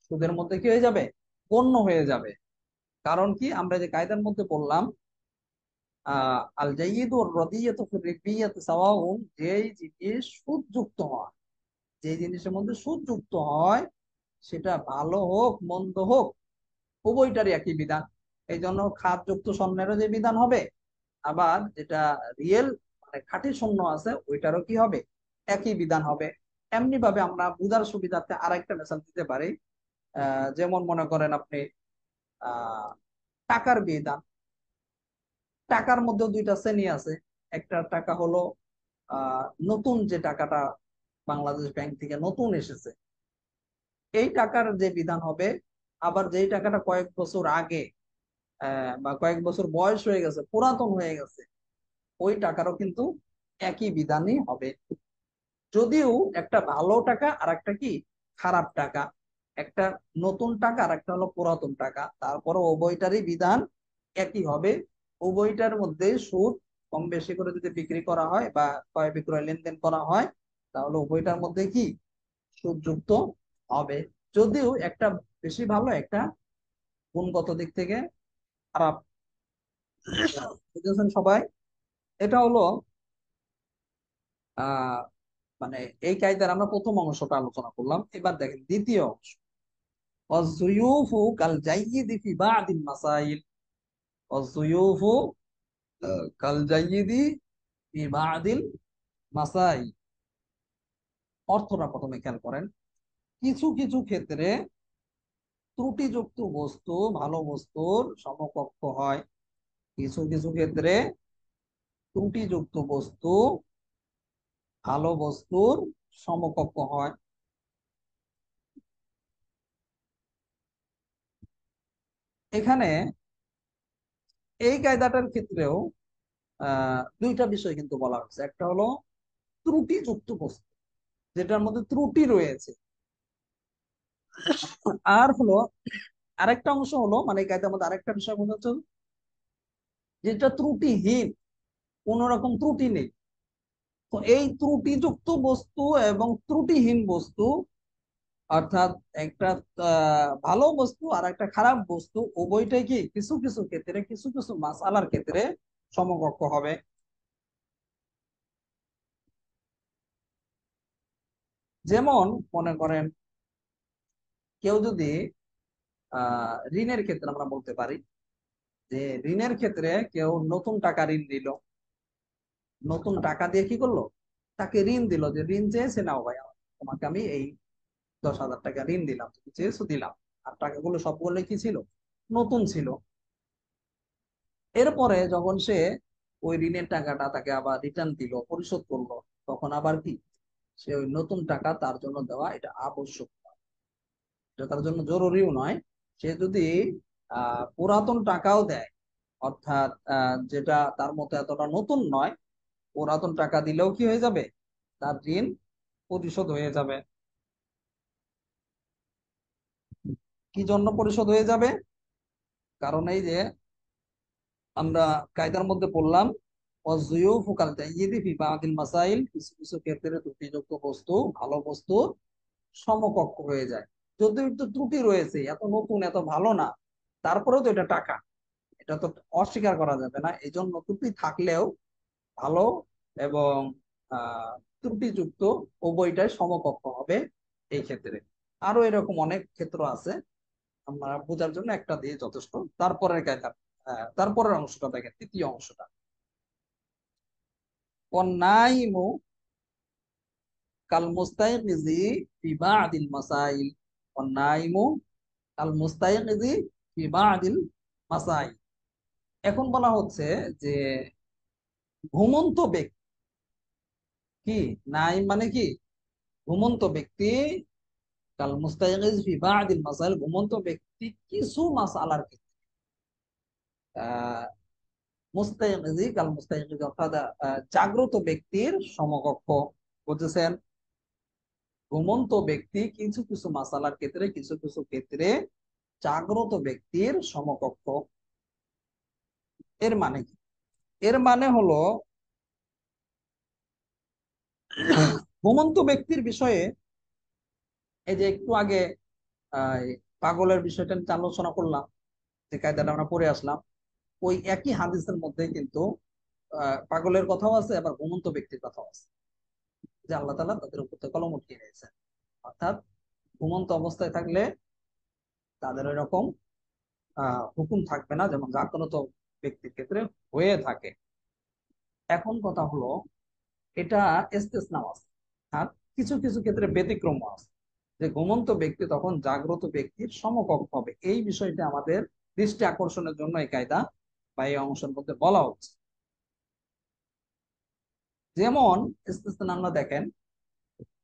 সুদের মধ্যে কি হয়ে যাবে? গণ্য হয়ে যাবে। কারণ কি, আমরা যে কায়দার মধ্যে বললাম, আল জাইয়িদু ওয়ার রাদিয়াতু ফি রিবিয়াতি সাওয়াউন, যেই জিনিস সুদযুক্ত হয়, যে জিনিসের মধ্যে সুদযুক্ত হয়, সেটা ভালো হোক মন্দ হোক উভয়টারই একই বিধান। এই জন্য খাতযুক্ত স্বর্ণেরও যে বিধান হবে, আবার যেটা রিয়েল মানে খাঁটি স্বর্ণ আছে ওইটারও কি হবে? একই বিধান হবে। এমনি ভাবে আমরা বুঝার সুবিধার্থে আরেকটা মেসাল দিতে পারি। যেমন মনে করেন আপনি আহ টাকার বিধান। টাকার মধ্যে দুইটা শ্রেণী আছে। একটা টাকা হলো নতুন যে টাকাটা বাংলাদেশ ব্যাংক থেকে নতুন এসেছে, এই টাকার যে বিধান হবে। আবার যেই টাকাটা কয়েক বছর আগে বা কয়েক বছর বয়স হয়ে গেছে, পুরাতন হয়ে গেছে, ওই টাকারও কিন্তু একই বিধানই হবে। যদিও একটা ভালো টাকা আর একটা কি খারাপ টাকা, একটা নতুন টাকা আর একটা হলো পুরাতন টাকা, তারপরে উভয়টারই বিধান একই হবে। উভয়টার মধ্যে সুদ কম বেশি করে যদি বিক্রি করা হয় বা ক্রয় বিক্রয় লেনদেন করা হয়, তাহলে উভয়টার মধ্যে কি সুদযুক্ত হবে। যদিও একটা বেশি ভালো, একটা গুণগত দিক থেকে খারাপ। বুঝেছেন সবাই? এটা হলো আহ মানে এই কায়দার আমরা প্রথম অংশটা আলোচনা করলাম। এবার দেখেন দ্বিতীয় অংশ। والضيوف كالجيد في بعض المسائل। والضيوف كالجيد في بعض المسائل। অর্থটা প্রথমে খেয়াল করেন। কিছু কিছু ক্ষেত্রে ত্রুটিযুক্ত বস্তু ভালো বস্তুর সমকক্ষ হয়। কিছু কিছু ক্ষেত্রে ত্রুটিযুক্ত বস্তু ভালো বস্তুর সমকক্ষ হয়। এখানে এই কায়দাটার ক্ষেত্রেও দুইটা বিষয় কিন্তু বলা হচ্ছে। একটা হলো ত্রুটিযুক্ত বস্তু, যেটার মধ্যে ত্রুটি রয়েছে। আর হলো আরেকটা অংশ হলো, মানে এই কায়দার মধ্যে আরেকটা বিষয় মনে হচ্ছে যেটা ত্রুটিহীন, কোন রকম ত্রুটি নেই। তো এই ত্রুটিযুক্ত বস্তু এবং ত্রুটিহীন বস্তু, অর্থাৎ একটা ভালো বস্তু আর একটা খারাপ বস্তু, উভয়টাই কি কিছু কিছু ক্ষেত্রে, কিছু কিছু মাসআলার ক্ষেত্রে সমকক্ষ হবে। যেমন মনে করেন, কেউ যদি ঋণের ক্ষেত্রে আমরা বলতে পারি যে ঋণের ক্ষেত্রে কেউ নতুন টাকা ঋণ দিল, নতুন টাকা দিয়ে কি করলো, তাকে ঋণ দিল, যে ঋণ চেয়েছে, নাও ভাই তোমাকে আমি এই 10,000 টাকা ঋণ দিলাম, তুমি চেয়েছো দিলাম। আর টাকাগুলো সবগুলো কি ছিল? নতুন ছিল। এরপরে যখন সে ওই ঋণের টাকাটা তাকে আবার রিটার্ন দিল, পরিশোধ করলো, তখন আবার কি সে ওই নতুন টাকা তার জন্য দেওয়া এটা আবশ্যক নয়, এটা তার জন্য জরুরিও নয়। সে যদি পুরাতন টাকাও দেয়, অর্থাৎ যেটা তার মতো এতটা নতুন নয়, পুরাতন টাকা দিলেও কি হয়ে যাবে? তার ঋণ পরিশোধ হয়ে যাবে। কি জন্য পরিশোধ হয়ে যাবে? কারণ এই যে আমরা কায়দার মধ্যে পড়লাম, ওয়াজুয়ুফু কাল জাইয়িদি ফি বাদিল মাসাইল, কিছু কিছু ক্ষেত্রে ত্রুটিযুক্ত বস্তু ভালো বস্তু সমকক্ষ হয়ে যায়। যদিও একটু ত্রুটি রয়েছে, এত নতুন এত ভালো না, তারপরেও তো এটা টাকা, এটা তো অস্বীকার করা যাবে না। এই জন্য ত্রুটি থাকলেও ভালো এবং আহ ত্রুটিযুক্ত উভয়টাই সমকক্ষ হবে এই ক্ষেত্রে। আরো এরকম অনেক ক্ষেত্র আছে, আমরা বোঝার জন্য একটা দিয়ে যথেষ্ট। তারপরের কায়দা, তারপরের অংশটা দেখেন, তৃতীয় অংশটা। অন্যাইমু কাল মুস্তাইকিজি ফি বাদিল মাসাইল। অন্যাইমু কাল মুস্তাইকিজি ফি বাদিল মাসাইল। এখন বলা হচ্ছে যে ঘুমন্ত ব্যক্তি, কি নাই মানে কি, ঘুমন্ত ব্যক্তি, কাল মুস্তাইকিজ ফি বাদিল মাসাইল, ঘুমন্ত ব্যক্তি কিছু মাসালার ক্ষেত্রে, আহ মুস্তাইকিজি কাল মুস্তাইকিজ অর্থাৎ জাগ্রত ব্যক্তির সমকক্ষ। বুঝেছেন? ঘুমন্ত ব্যক্তি কিছু কিছু মাসালার ক্ষেত্রে, কিছু কিছু ক্ষেত্রে জাগ্রত ব্যক্তির সমকক্ষ। এর মানে কি? এর মানে হলো ঘুমন্ত ব্যক্তির বিষয়ে, এই যে একটু আগে এই পাগলের বিষয়টা নিয়ে আলোচনা করলাম, যে কায়দাটা আমরা পড়ে আসলাম, ওই একই হাদিসের মধ্যে কিন্তু পাগলের কথাও আছে, আবার ঘুমন্ত ব্যক্তির কথাও আছে, যে আল্লাহ তাআলা তাদের উপর থেকে কলম উঠিয়ে নিয়েছেন। অর্থাৎ ঘুমন্ত অবস্থায় থাকলে তাদের ওই রকম হুকুম থাকবে না, যেমন জাগ্রত ব্যক্তির ক্ষেত্রে হয়ে থাকে। এখন কথা হলো, এটা ইস্তেসনা আছে, আর কিছু কিছু ক্ষেত্রে ব্যতিক্রম আছে, যে ঘুমন্ত ব্যক্তি তখন জাগ্রত ব্যক্তির সমকক্ষ হবে। এই বিষয়টা আমাদের দৃষ্টি আকর্ষণের জন্য এই কায়দা বা এই অংশের মধ্যে বলা হচ্ছে। যেমন ইস্তেসনা আমরা দেখেন,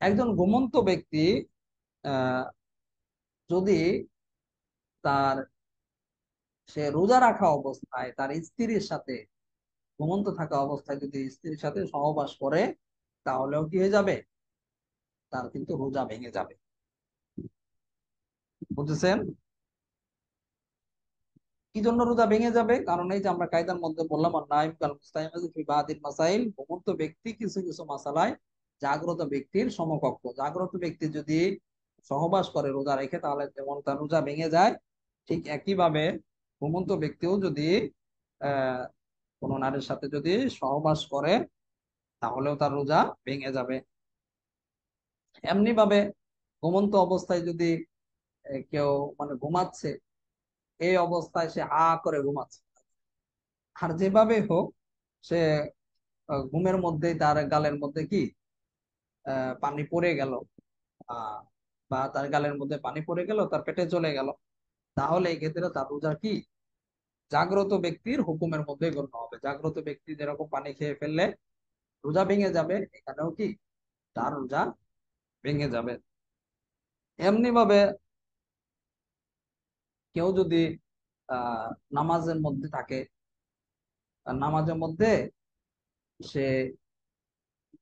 একজন ঘুমন্ত ব্যক্তি আহ যদি তার, সে রোজা রাখা অবস্থায় তার স্ত্রীর সাথে, ঘুমন্ত থাকা অবস্থায় যদি স্ত্রীর সাথে সহবাস করে, তাহলেও কি হয়ে যাবে, তার কিন্তু রোজা ভেঙে যাবে। বুঝেছেন? কি জন্য রোজা ভেঙে যাবে? কারণ এই যে আমরা কায়দার মধ্যে বললাম, আর নাইম কাল মুস্তাইকিজ ফি বাদিল মাসাইল, ঘুমন্ত ব্যক্তি কিছু কিছু মাসালায় জাগ্রত ব্যক্তির সমকক্ষ। জাগ্রত ব্যক্তি যদি সহবাস করে রোজা রেখে, তাহলে যেমন তার রোজা ভেঙে যায়, ঠিক একই ভাবে ঘুমন্ত ব্যক্তিও যদি আহ কোনো নারীর সাথে যদি সহবাস করে, তাহলেও তার রোজা ভেঙে যাবে। এমনি ভাবে ঘুমন্ত অবস্থায় যদি কেউ মানে ঘুমাচ্ছে, এই অবস্থায় সে হা করে ঘুমাচ্ছে, আর যেভাবে হোক সে ঘুমের মধ্যেই তার গালের মধ্যে কি পানি পড়ে গেল, আহ বা তার গালের মধ্যে পানি পড়ে গেল, তার পেটে চলে গেল, তাহলে এই ক্ষেত্রে তার রোজা কি জাগ্রত ব্যক্তির হুকুমের মধ্যে গণ্য হবে। জাগ্রত ব্যক্তি যেরকম পানি খেয়ে ফেললে রোজা ভেঙে যাবে, এখানেও কি তার রোজা ভেঙে যাবে। এমনি ভাবে কেউ যদি আহ নামাজের মধ্যে থাকে, আর নামাজের মধ্যে সে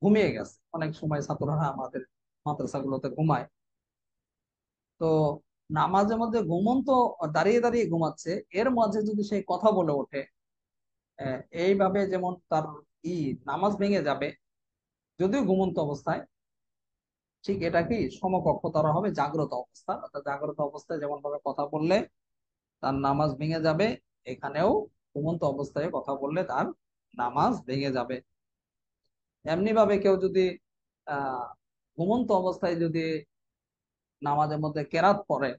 ঘুমিয়ে গেছে, অনেক সময় ছাত্ররা আমাদের মাদ্রাসাগুলোতে ঘুমায়, তো নামাজের মধ্যে ঘুমন্ত দাঁড়িয়ে দাঁড়িয়ে ঘুমাচ্ছে, এর মাঝে যদি সে কথা বলে ওঠে, এইভাবে যেমন তার ই নামাজ ভেঙে যাবে যদিও ঘুমন্ত অবস্থায়, ঠিক এটা কি সমকক্ষ তারা হবে জাগ্রত অবস্থা। অর্থাৎ জাগ্রত অবস্থায় যেমন ভাবে কথা বললে তার নামাজ ভেঙে যাবে, এখানেও ঘুমন্ত অবস্থায় কথা বললে তার নামাজ ভেঙে যাবে। এমনি ভাবে কেউ যদি আহ ঘুমন্ত অবস্থায় যদি নামাজের মধ্যে কেরাত পড়ে,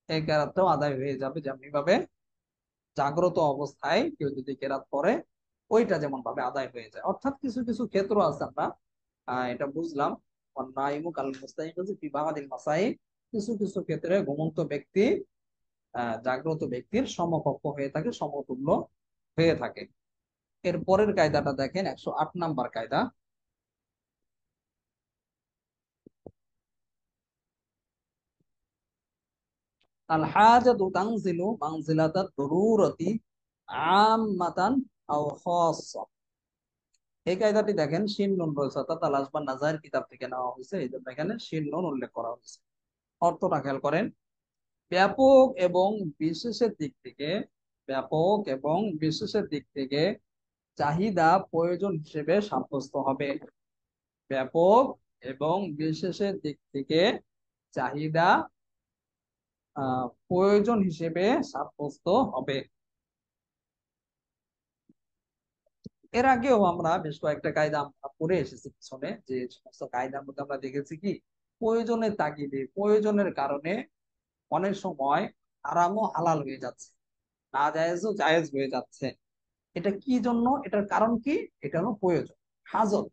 এই কেরাতটাও আদায় হয়ে যাবে, যেমনি ভাবে জাগ্রত অবস্থায় কেউ যদি কেরাত পড়ে, ওইটা যেমন ভাবে আদায় হয়ে যায়। অর্থাৎ কিছু কিছু ক্ষেত্র আছে, আমরা এটা বুঝলাম, অন্যায়মু কাল মুস্তাইকিজি ফি বাদিল মাসাইল, কিছু কিছু ক্ষেত্রে ঘুমন্ত ব্যক্তি জাগ্রত ব্যক্তির সমকক্ষ হয়ে থাকে, সমতুল্য হয়ে থাকে। এর পরের কায়দাটা দেখেন, 108 নাম্বার কায়দা। আল হাজাতু তানজিলু মানজিলাতাদ দুরুরতি আম্মাতান আও খাসসা। এই কায়দাটি দেখেন শিন নুন রয়েছে, অর্থাৎ আল আসবান নাজায়ের কিতাব থেকে নেওয়া হয়েছে, এই জন্য এখানে শিন নুন উল্লেখ করা হয়েছে। অর্থটা খেয়াল করেন, ব্যাপক এবং বিশেষের দিক থেকে, ব্যাপক এবং বিশেষের দিক থেকে চাহিদা প্রয়োজন হিসেবে সাব্যস্ত হবে। ব্যাপক এবং বিশেষের দিক থেকে চাহিদা প্রয়োজন হিসেবে সাব্যস্ত হবে। এর আগেও আমরা বেশ কয়েকটা কায়দা আমরা পড়ে এসেছি পিছনে, যে সমস্ত কায়দার মধ্যে আমরা দেখেছি কি প্রয়োজনের তাগিদে প্রয়োজনের কারণে অনেক সময় হারামও হালাল হয়ে যাচ্ছে, না জায়েজও জায়েজ হয়ে যাচ্ছে। এটা কি জন্য, এটার কারণ কি? এটা হলো প্রয়োজন, হাজত।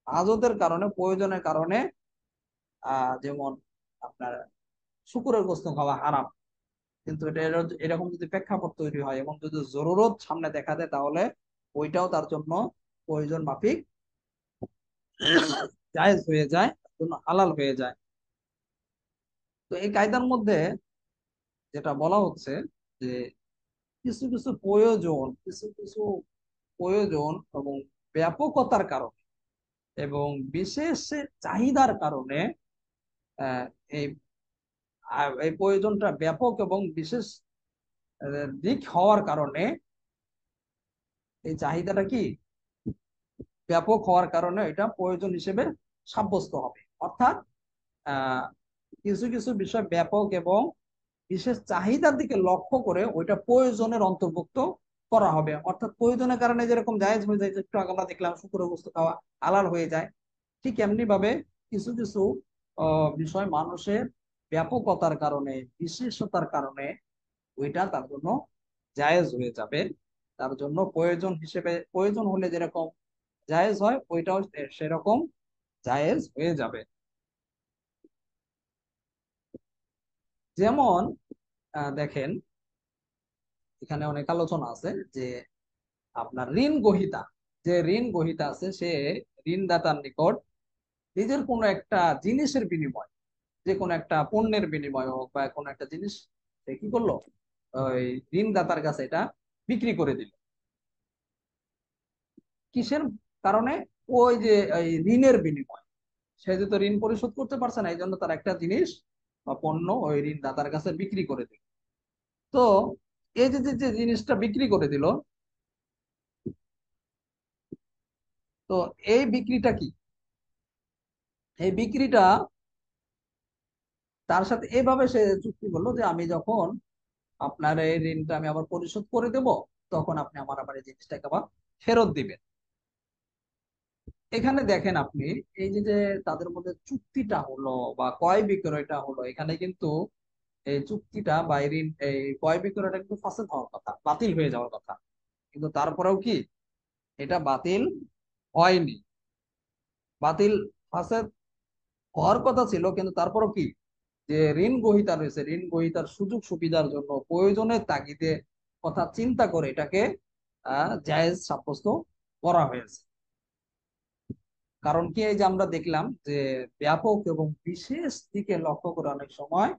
হাজতের কারণে, প্রয়োজনের কারণে যেমন আপনার শুকরের গোশত খাওয়া হারাম, কিন্তু এটা এরকম যদি প্রেক্ষাপট তৈরি হয় এবং যদি জরুরত সামনে দেখা দেয়, তাহলে ওইটাও তার জন্য প্রয়োজন মাফিক জায়েজ হয়ে যায়, তার জন্য হালাল হয়ে যায়। তো এই কায়দার মধ্যে যেটা বলা হচ্ছে যে কিছু কিছু প্রয়োজন, কিছু কিছু প্রয়োজন এবং ব্যাপকতার কারণে এবং বিশেষ চাহিদার কারণে আহ, এই এই প্রয়োজনটা ব্যাপক এবং বিশেষ দিক হওয়ার কারণে, এই চাহিদাটা কি ব্যাপক হওয়ার কারণে এটা প্রয়োজন হিসেবে সাব্যস্ত হবে। অর্থাৎ আহ কিছু কিছু বিষয় ব্যাপক এবং বিশেষ চাহিদার দিকে লক্ষ্য করে ওইটা প্রয়োজনের অন্তর্ভুক্ত করা হবে। অর্থাৎ প্রয়োজনের কারণে যেরকম জায়েজ হয়ে যায়, যে একটু আগে আমরা দেখলাম শুকরের গোশত খাওয়া হালাল হয়ে যায়, ঠিক এমনি ভাবে কিছু কিছু বিষয় মানুষের ব্যাপকতার কারণে, বিশেষতার কারণে ওইটা তার জন্য জায়েজ হয়ে যাবে। তার জন্য প্রয়োজন হিসেবে, প্রয়োজন হলে যেরকম জায়েজ হয়, ওইটাও সেরকম জায়েজ হয়ে যাবে। যেমন দেখেন, এখানে অনেক আলোচনা আছে যে আপনার ঋণ গ্রহীতা, যে ঋণ গ্রহীতা আছে, সে ঋণদাতার নিকট নিজের কোনো একটা জিনিসের বিনিময়, যে কোনো একটা পণ্যের বিনিময় হোক বা কোনো একটা জিনিস, সে কি করলো, ওই ঋণদাতার কাছে এটা বিক্রি করে দিল। কিসের কারণে? ওই যে এই ঋণের বিনিময়, সে যেহেতু ঋণ পরিশোধ করতে পারছে না, এই জন্য তার একটা জিনিস বা পণ্য ওই ঋণদাতার কাছে বিক্রি করে দিল। তো এই যে যে যে জিনিসটা বিক্রি করে দিল, তো এই বিক্রিটা কি, এই বিক্রিটা তার সাথে এভাবে সে চুক্তি করলো যে আমি যখন আপনার এই ঋণটা আমি আবার পরিশোধ করে দেব, তখন আপনি আমার আবার এই জিনিসটাকে আবার ফেরত দিবেন। এখানে দেখেন আপনি, এই যে যে তাদের মধ্যে চুক্তিটা হলো বা ক্রয় বিক্রয়টা হলো, এখানে কিন্তু এই চুক্তিটা বা এই ঋণ, এই ক্রয় বিক্রয়টা কিন্তু ফাসেদ হওয়ার কথা, বাতিল হয়ে যাওয়ার কথা, কিন্তু তারপরেও কি এটা বাতিল হয়নি। বাতিল, ফাসেদ হওয়ার কথা ছিল, কিন্তু তারপরও কি, যে ঋণ গ্রহীতা রয়েছে, ঋণ গ্রহীতার সুযোগ সুবিধার জন্য প্রয়োজনের তাগিদে কথা চিন্তা করে এটাকে জায়েজ সাব্যস্ত করা হয়েছে। কারণ কি, এই যে আমরা দেখলাম যে ব্যাপক এবং বিশেষ দিকে লক্ষ্য করে অনেক সময়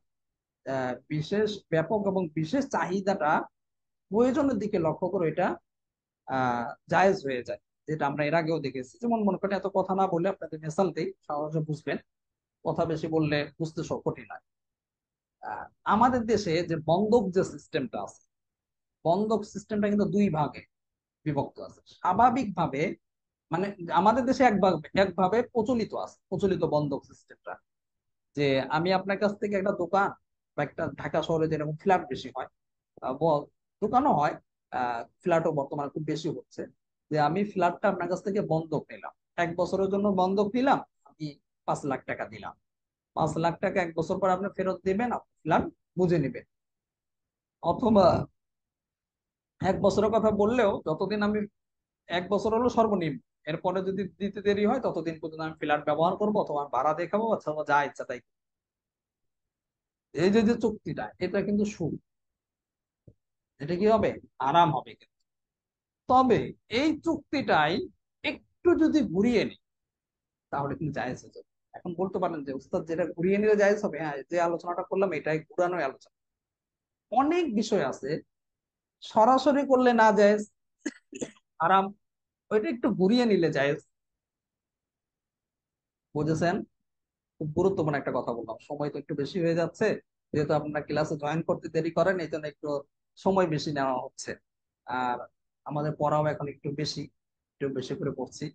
বিশেষ, ব্যাপক এবং বিশেষ চাহিদাটা প্রয়োজনের দিকে লক্ষ্য করে এটা জায়েজ হয়ে যায়, যেটা আমরা এর আগেও দেখেছি। যেমন মনে করেন, এত কথা না বলে আপনাদের মেসাল দিই, সহজে বুঝবেন, কথা বেশি বললে বুঝতে কঠিন হয়। আহ, আমাদের দেশে যে বন্ধক যে সিস্টেমটা আছে, বন্ধক সিস্টেমটা কিন্তু দুই ভাগে বিভক্ত আছে স্বাভাবিকভাবে। মানে আমাদের দেশে একভাবে প্রচলিত আছে, প্রচলিত বন্ধক সিস্টেমটা, যে আমি আপনার কাছ থেকে একটা দোকান বা একটা, ঢাকা শহরে যেরকম ফ্ল্যাট বেশি হয়, দোকানও হয়, ফ্ল্যাটও বর্তমানে খুব বেশি হচ্ছে, যে আমি ফ্ল্যাটটা আপনার কাছ থেকে বন্ধক নিলাম, 1 বছরের জন্য বন্ধক নিলাম, আমি 5 লাখ টাকা দিলাম, 5 লাখ টাকা 1 বছর পর আপনি ফেরত দিবেন, আপনি ফ্ল্যাট বুঝে নেবেন। অথবা 1 বছরের কথা বললেও, যতদিন আমি, 1 বছর হলো সর্বনিম্ন, এরপরে যদি দিতে দেরি হয় ততদিন পর্যন্ত আমি ফ্ল্যাট ব্যবহার করবো, অথবা আমি ভাড়া দেখাবো, অথবা যা ইচ্ছা তাই। এই যে যে চুক্তিটা, এটা কিন্তু সুদ, এটা কি হবে, আরাম হবে কিন্তু। তবে এই চুক্তিটাই একটু যদি ঘুরিয়ে নি, তাহলে কিন্তু জায়েজ হয়ে যাবে। এখন বলতে পারেন যে উস্তাদ, যেটা ঘুরিয়ে নিলে জায়েজ হবে, হ্যাঁ, যে আলোচনাটা করলাম এটাই ঘুরানো আলোচনা। অনেক বিষয় আছে সরাসরি করলে না জায়েজ, আরাম, ওইটা একটু ঘুরিয়ে নিলে জায়েজ। বুঝেছেন? খুব গুরুত্বপূর্ণ একটা কথা বললাম, সময় তো একটু বেশি হয়ে যাচ্ছে, যেহেতু আপনারা ক্লাসে জয়েন করতে দেরি করেন, এই জন্য একটু সময় বেশি নেওয়া হচ্ছে। আর আমাদের পড়াও এখন একটু বেশি করে পড়ছি।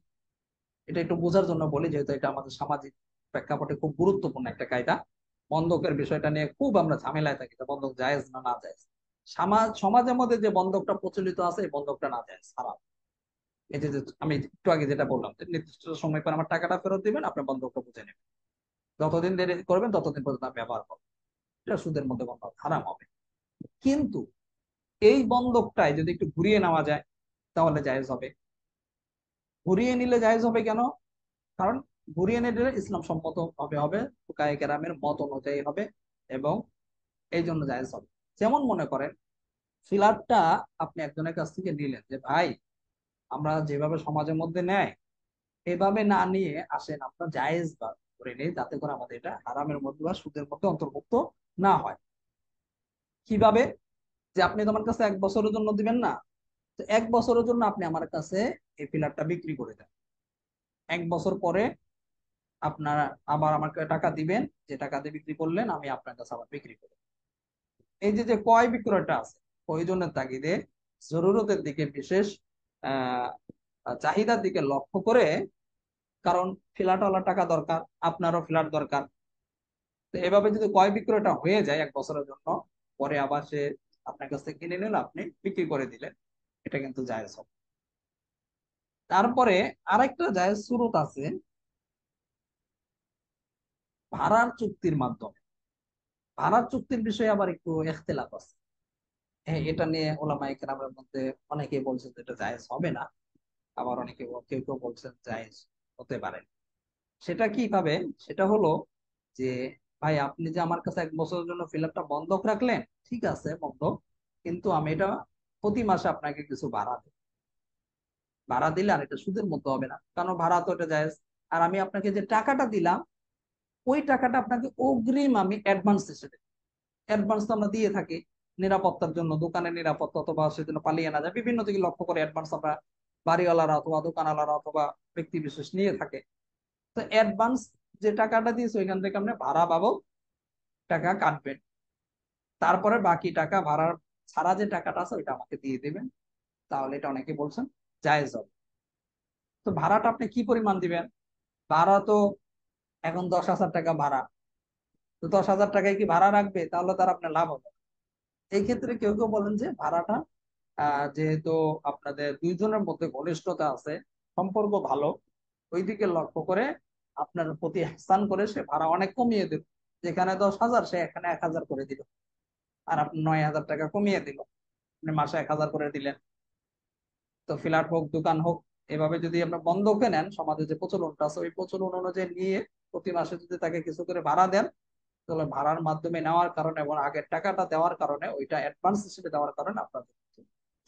এটা একটু বোঝার জন্য বলি, যেহেতু এটা আমাদের সামাজিক প্রেক্ষাপটে খুব গুরুত্বপূর্ণ একটা কায়দা। বন্ধকের বিষয়টা নিয়ে খুব আমরা ঝামেলায় থাকি, যে বন্ধক জায়েজ না না জায়েজ। সমাজের মধ্যে যে বন্ধকটা প্রচলিত আছে, এই বন্ধকটা না জায়েজ, হারাম। এই যে যে আমি একটু আগে যেটা বললাম, যে নির্দিষ্ট সময় পর আমার টাকাটা ফেরত দিবেন, আপনি বন্ধকটা বুঝে নেবেন, যতদিন দেরি করবেন ততদিন পর্যন্ত আপনি ব্যবহার করবেন, এটা সুদের মধ্যে বন্ধক, হারাম হবে। কিন্তু এই বন্ধকটাই যদি একটু ঘুরিয়ে নেওয়া যায় তাহলে জায়েজ হবে। ঘুরিয়ে নিলে জায়েজ হবে কেন? কারণ ঘুরিয়ে নিলে ইসলাম সম্মত হবে ফুকায়ে কেরামের মত অনুযায়ী হবে, এবং এই জন্য জায়েজ হবে। যেমন মনে করেন, ফ্ল্যাটটা আপনি একজনের কাছ থেকে নিলেন, যে ভাই আমরা যেভাবে সমাজের মধ্যে নেয় এভাবে না নিয়ে আসেন আমরা জায়েজ বা করে নেই, যাতে করে আমাদের এটা হারামের মধ্যে বা সুদের মধ্যে অন্তর্ভুক্ত না হয়। কিভাবে? যে আপনি তো আমার কাছে 1 বছরের জন্য দিবেন না, তো 1 বছরের জন্য আপনি আমার কাছে এই ফ্ল্যাটটা বিক্রি করে দেন। 1 বছর পরে আপনারা আবার আমাকে টাকা দিবেন, যে টাকা দিয়ে বিক্রি করলেন আমি আপনার কাছে আবার বিক্রি করি। এই যে যে ক্রয় বিক্রয়টা আছে, প্রয়োজনের তাগিদে, জরুরতের দিকে বিশেষ আহ চাহিদার দিকে লক্ষ্য করে, কারণ ফ্ল্যাটওয়ালা টাকা দরকার, আপনারও ফ্ল্যাট দরকার, তো এভাবে যদি ক্রয় বিক্রয়টা হয়ে যায় 1 বছরের জন্য, পরে আবার সে আপনার কাছ থেকে কিনে নিল, আপনি বিক্রি করে দিলেন, এটা কিন্তু জায়েজ হবে। তারপরে আরেকটা জায়েজ সুরত আছে, ভাড়ার চুক্তির মাধ্যমে। ভাড়ার চুক্তির বিষয়ে আবার একটু ইখতিলাফ আছে। হ্যাঁ, এটা নিয়ে ওলামায়ে কেরামের মধ্যে অনেকে বলছেন যে এটা জায়েজ হবে না, আবার অনেকে কেউ কেউ বলছেন জায়েজ হতে পারে। সেটা কিভাবে? সেটা হলো যে, ভাই আপনি যে আমার কাছে 1 বছরের জন্য ফিলারটা বন্ধক রাখলেন, ঠিক আছে বন্ধক, কিন্তু আমি এটা প্রতি মাসে আপনাকে কিছু ভাড়া দেব। ভাড়া দিলে আর এটা সুদের মতো হবে না, কারণ ভাড়া তো এটা জায়েজ। আর আমি আপনাকে যে টাকাটা দিলাম, ওই টাকাটা আপনাকে অগ্রিম আমি অ্যাডভান্স হিসেবে, অ্যাডভান্স তো আমরা দিয়ে থাকি নিরাপত্তার জন্য, দোকানের নিরাপত্তা, অথবা সেজন্য পালিয়ে না যায়, বিভিন্ন দিকে লক্ষ্য করে অ্যাডভান্স আমরা বাড়িওয়ালারা অথবা দোকানওয়ালারা অথবা ব্যক্তি বিশেষ নিয়ে থাকে। তো অ্যাডভান্স যে টাকাটা দিয়েছে ওইখান থেকে আপনি ভাড়া বাবদ টাকা কাটবেন, তারপরে বাকি টাকা ভাড়ার ছাড়া যে টাকাটা আছে ওইটা আমাকে দিয়ে দিবেন, তাহলে এটা অনেকে বলছেন জায়েজ হবে। তো ভাড়াটা আপনি কি পরিমাণ দিবেন? ভাড়া তো এখন 10,000 টাকা ভাড়া, তো 10,000 টাকায় কি ভাড়া রাখবে? তাহলে তার আপনার লাভ হবে না। এই ক্ষেত্রে কেউ কেউ বলেন যে ভাড়াটা, যেহেতু আপনাদের দুইজনের মধ্যে ঘনিষ্ঠতা আছে, সম্পর্ক ভালো, ওই দিকে লক্ষ্য করে আপনার প্রতি ইহসান করে সে ভাড়া অনেক কমিয়ে দিল, যেখানে 10,000 সে এখানে 1,000 করে দিল, আর আপনি 9,000 টাকা কমিয়ে দিল, আপনি মাসে 1,000 করে দিলেন। তো ফ্ল্যাট হোক দোকান হোক, এভাবে যদি আমরা বন্ধকে নেন, সমাজে যে প্রচলনটা আছে ওই প্রচলন অনুযায়ী নিয়ে প্রতি মাসে যদি তাকে কিছু করে ভাড়া দেন, তাহলে ভাড়ার মাধ্যমে নেওয়ার কারণে এবং আগের টাকাটা দেওয়ার কারণে, ওইটা অ্যাডভান্স হিসেবে দেওয়ার কারণে আপনার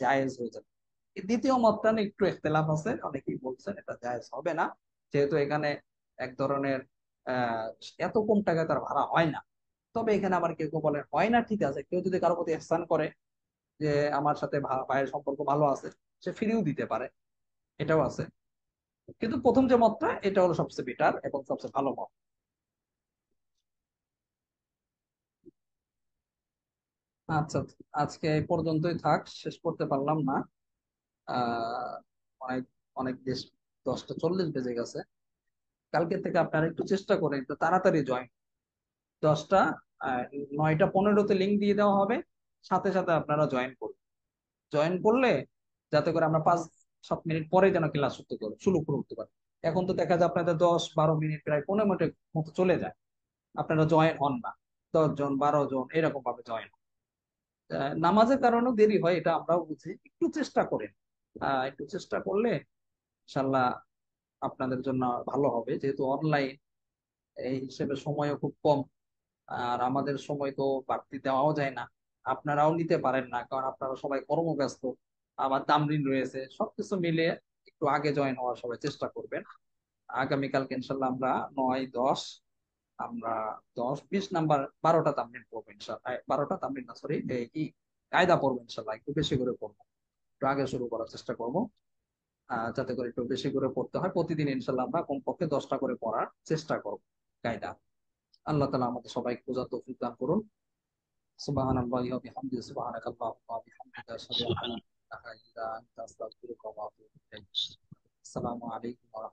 জায়েজ হয়ে যাবে। এই দ্বিতীয় মতটা নিয়ে একটু ইখতিলাফ আছে, অনেকেই বলছেন এটা জায়েজ হবে না, যেহেতু এখানে এক ধরনের আহ এত কম টাকায় তার ভাড়া হয় না। তবে এখানে আবার কেউ কেউ বলেন হয় না, ঠিক আছে, কেউ যদি কারো প্রতি ইহসান করে, যে আমার সাথে ভাইয়ের সম্পর্ক ভালো আছে, সে ফিরিও দিতে পারে, এটাও আছে। কিন্তু প্রথম যে মতটা, এটা হলো সবচেয়ে বেটার এবং সবচেয়ে ভালো মত। আচ্ছা, আজকে এই পর্যন্তই থাক, শেষ করতে পারলাম না। আহ অনেক অনেক দেশ, 10টা 40 বেজে গেছে। কালকে থেকে আপনারা একটু চেষ্টা করেন একটু তাড়াতাড়ি জয়েন। 10টা 9টা 15-তে লিঙ্ক দিয়ে দেওয়া হবে, সাথে সাথে আপনারা জয়েন করুন। জয়েন করলে যাতে করে আমরা 5-7 মিনিট পরে যেন ক্লাস শুরু করতে পারি। এখন তো দেখা যায় আপনাদের 10-12 মিনিট, প্রায় 15 মিনিটের মতো চলে যায়, আপনারা জয়েন হন না। 10 জন 12 জন এরকম ভাবে জয়েন, নামাজের কারণেও দেরি হয়, এটা আমরাও বুঝি, একটু চেষ্টা করেন। একটু চেষ্টা করলে ইনশাল্লাহ আপনাদের জন্য ভালো হবে, যেহেতু অনলাইন, এই হিসেবে সময়ও খুব কম, আর আমাদের সময় তো বাড়তি দেওয়াও যায় না, আপনারাও নিতে পারেন না, কারণ আপনারা সবাই কর্মব্যস্ত, আবার তামরিন রয়েছে, সবকিছু মিলে একটু আগে জয়েন হওয়ার সবাই চেষ্টা করবেন। আগামীকালকে ইনশাল্লাহ আমরা 9-10, আমরা 10-20 নাম্বার 12টা তামরিন পড়বো ইনশাল্লাহ, 12টা তামরিন না, সরি, কি কায়দা পড়বো ইনশাল্লাহ, একটু বেশি করে পড়বো, একটু আগে শুরু করার চেষ্টা করবো, যাতে করে একটু বেশি করে পড়তে হয়। প্রতিদিন ইনশাল্লাহ আমরা কমপক্ষে 10টা করে পড়ার চেষ্টা করবো কায়দা। আল্লাহ তালা আমাদের সবাইকে বোঝার তৌফিক দান করুন। সুবহানাল্লাহি ওয়া বিহামদিহি, সুবহানাকাল্লাহুম্মা ওয়া বিহামদিকা, আশহাদু আল্লা ইলাহা ইল্লা আনতা, আস্তাগফিরুকা ওয়া আতুবু ইলাইক। আসসালামু আলাইকুম ওয়া রাহমাতুল্লাহ।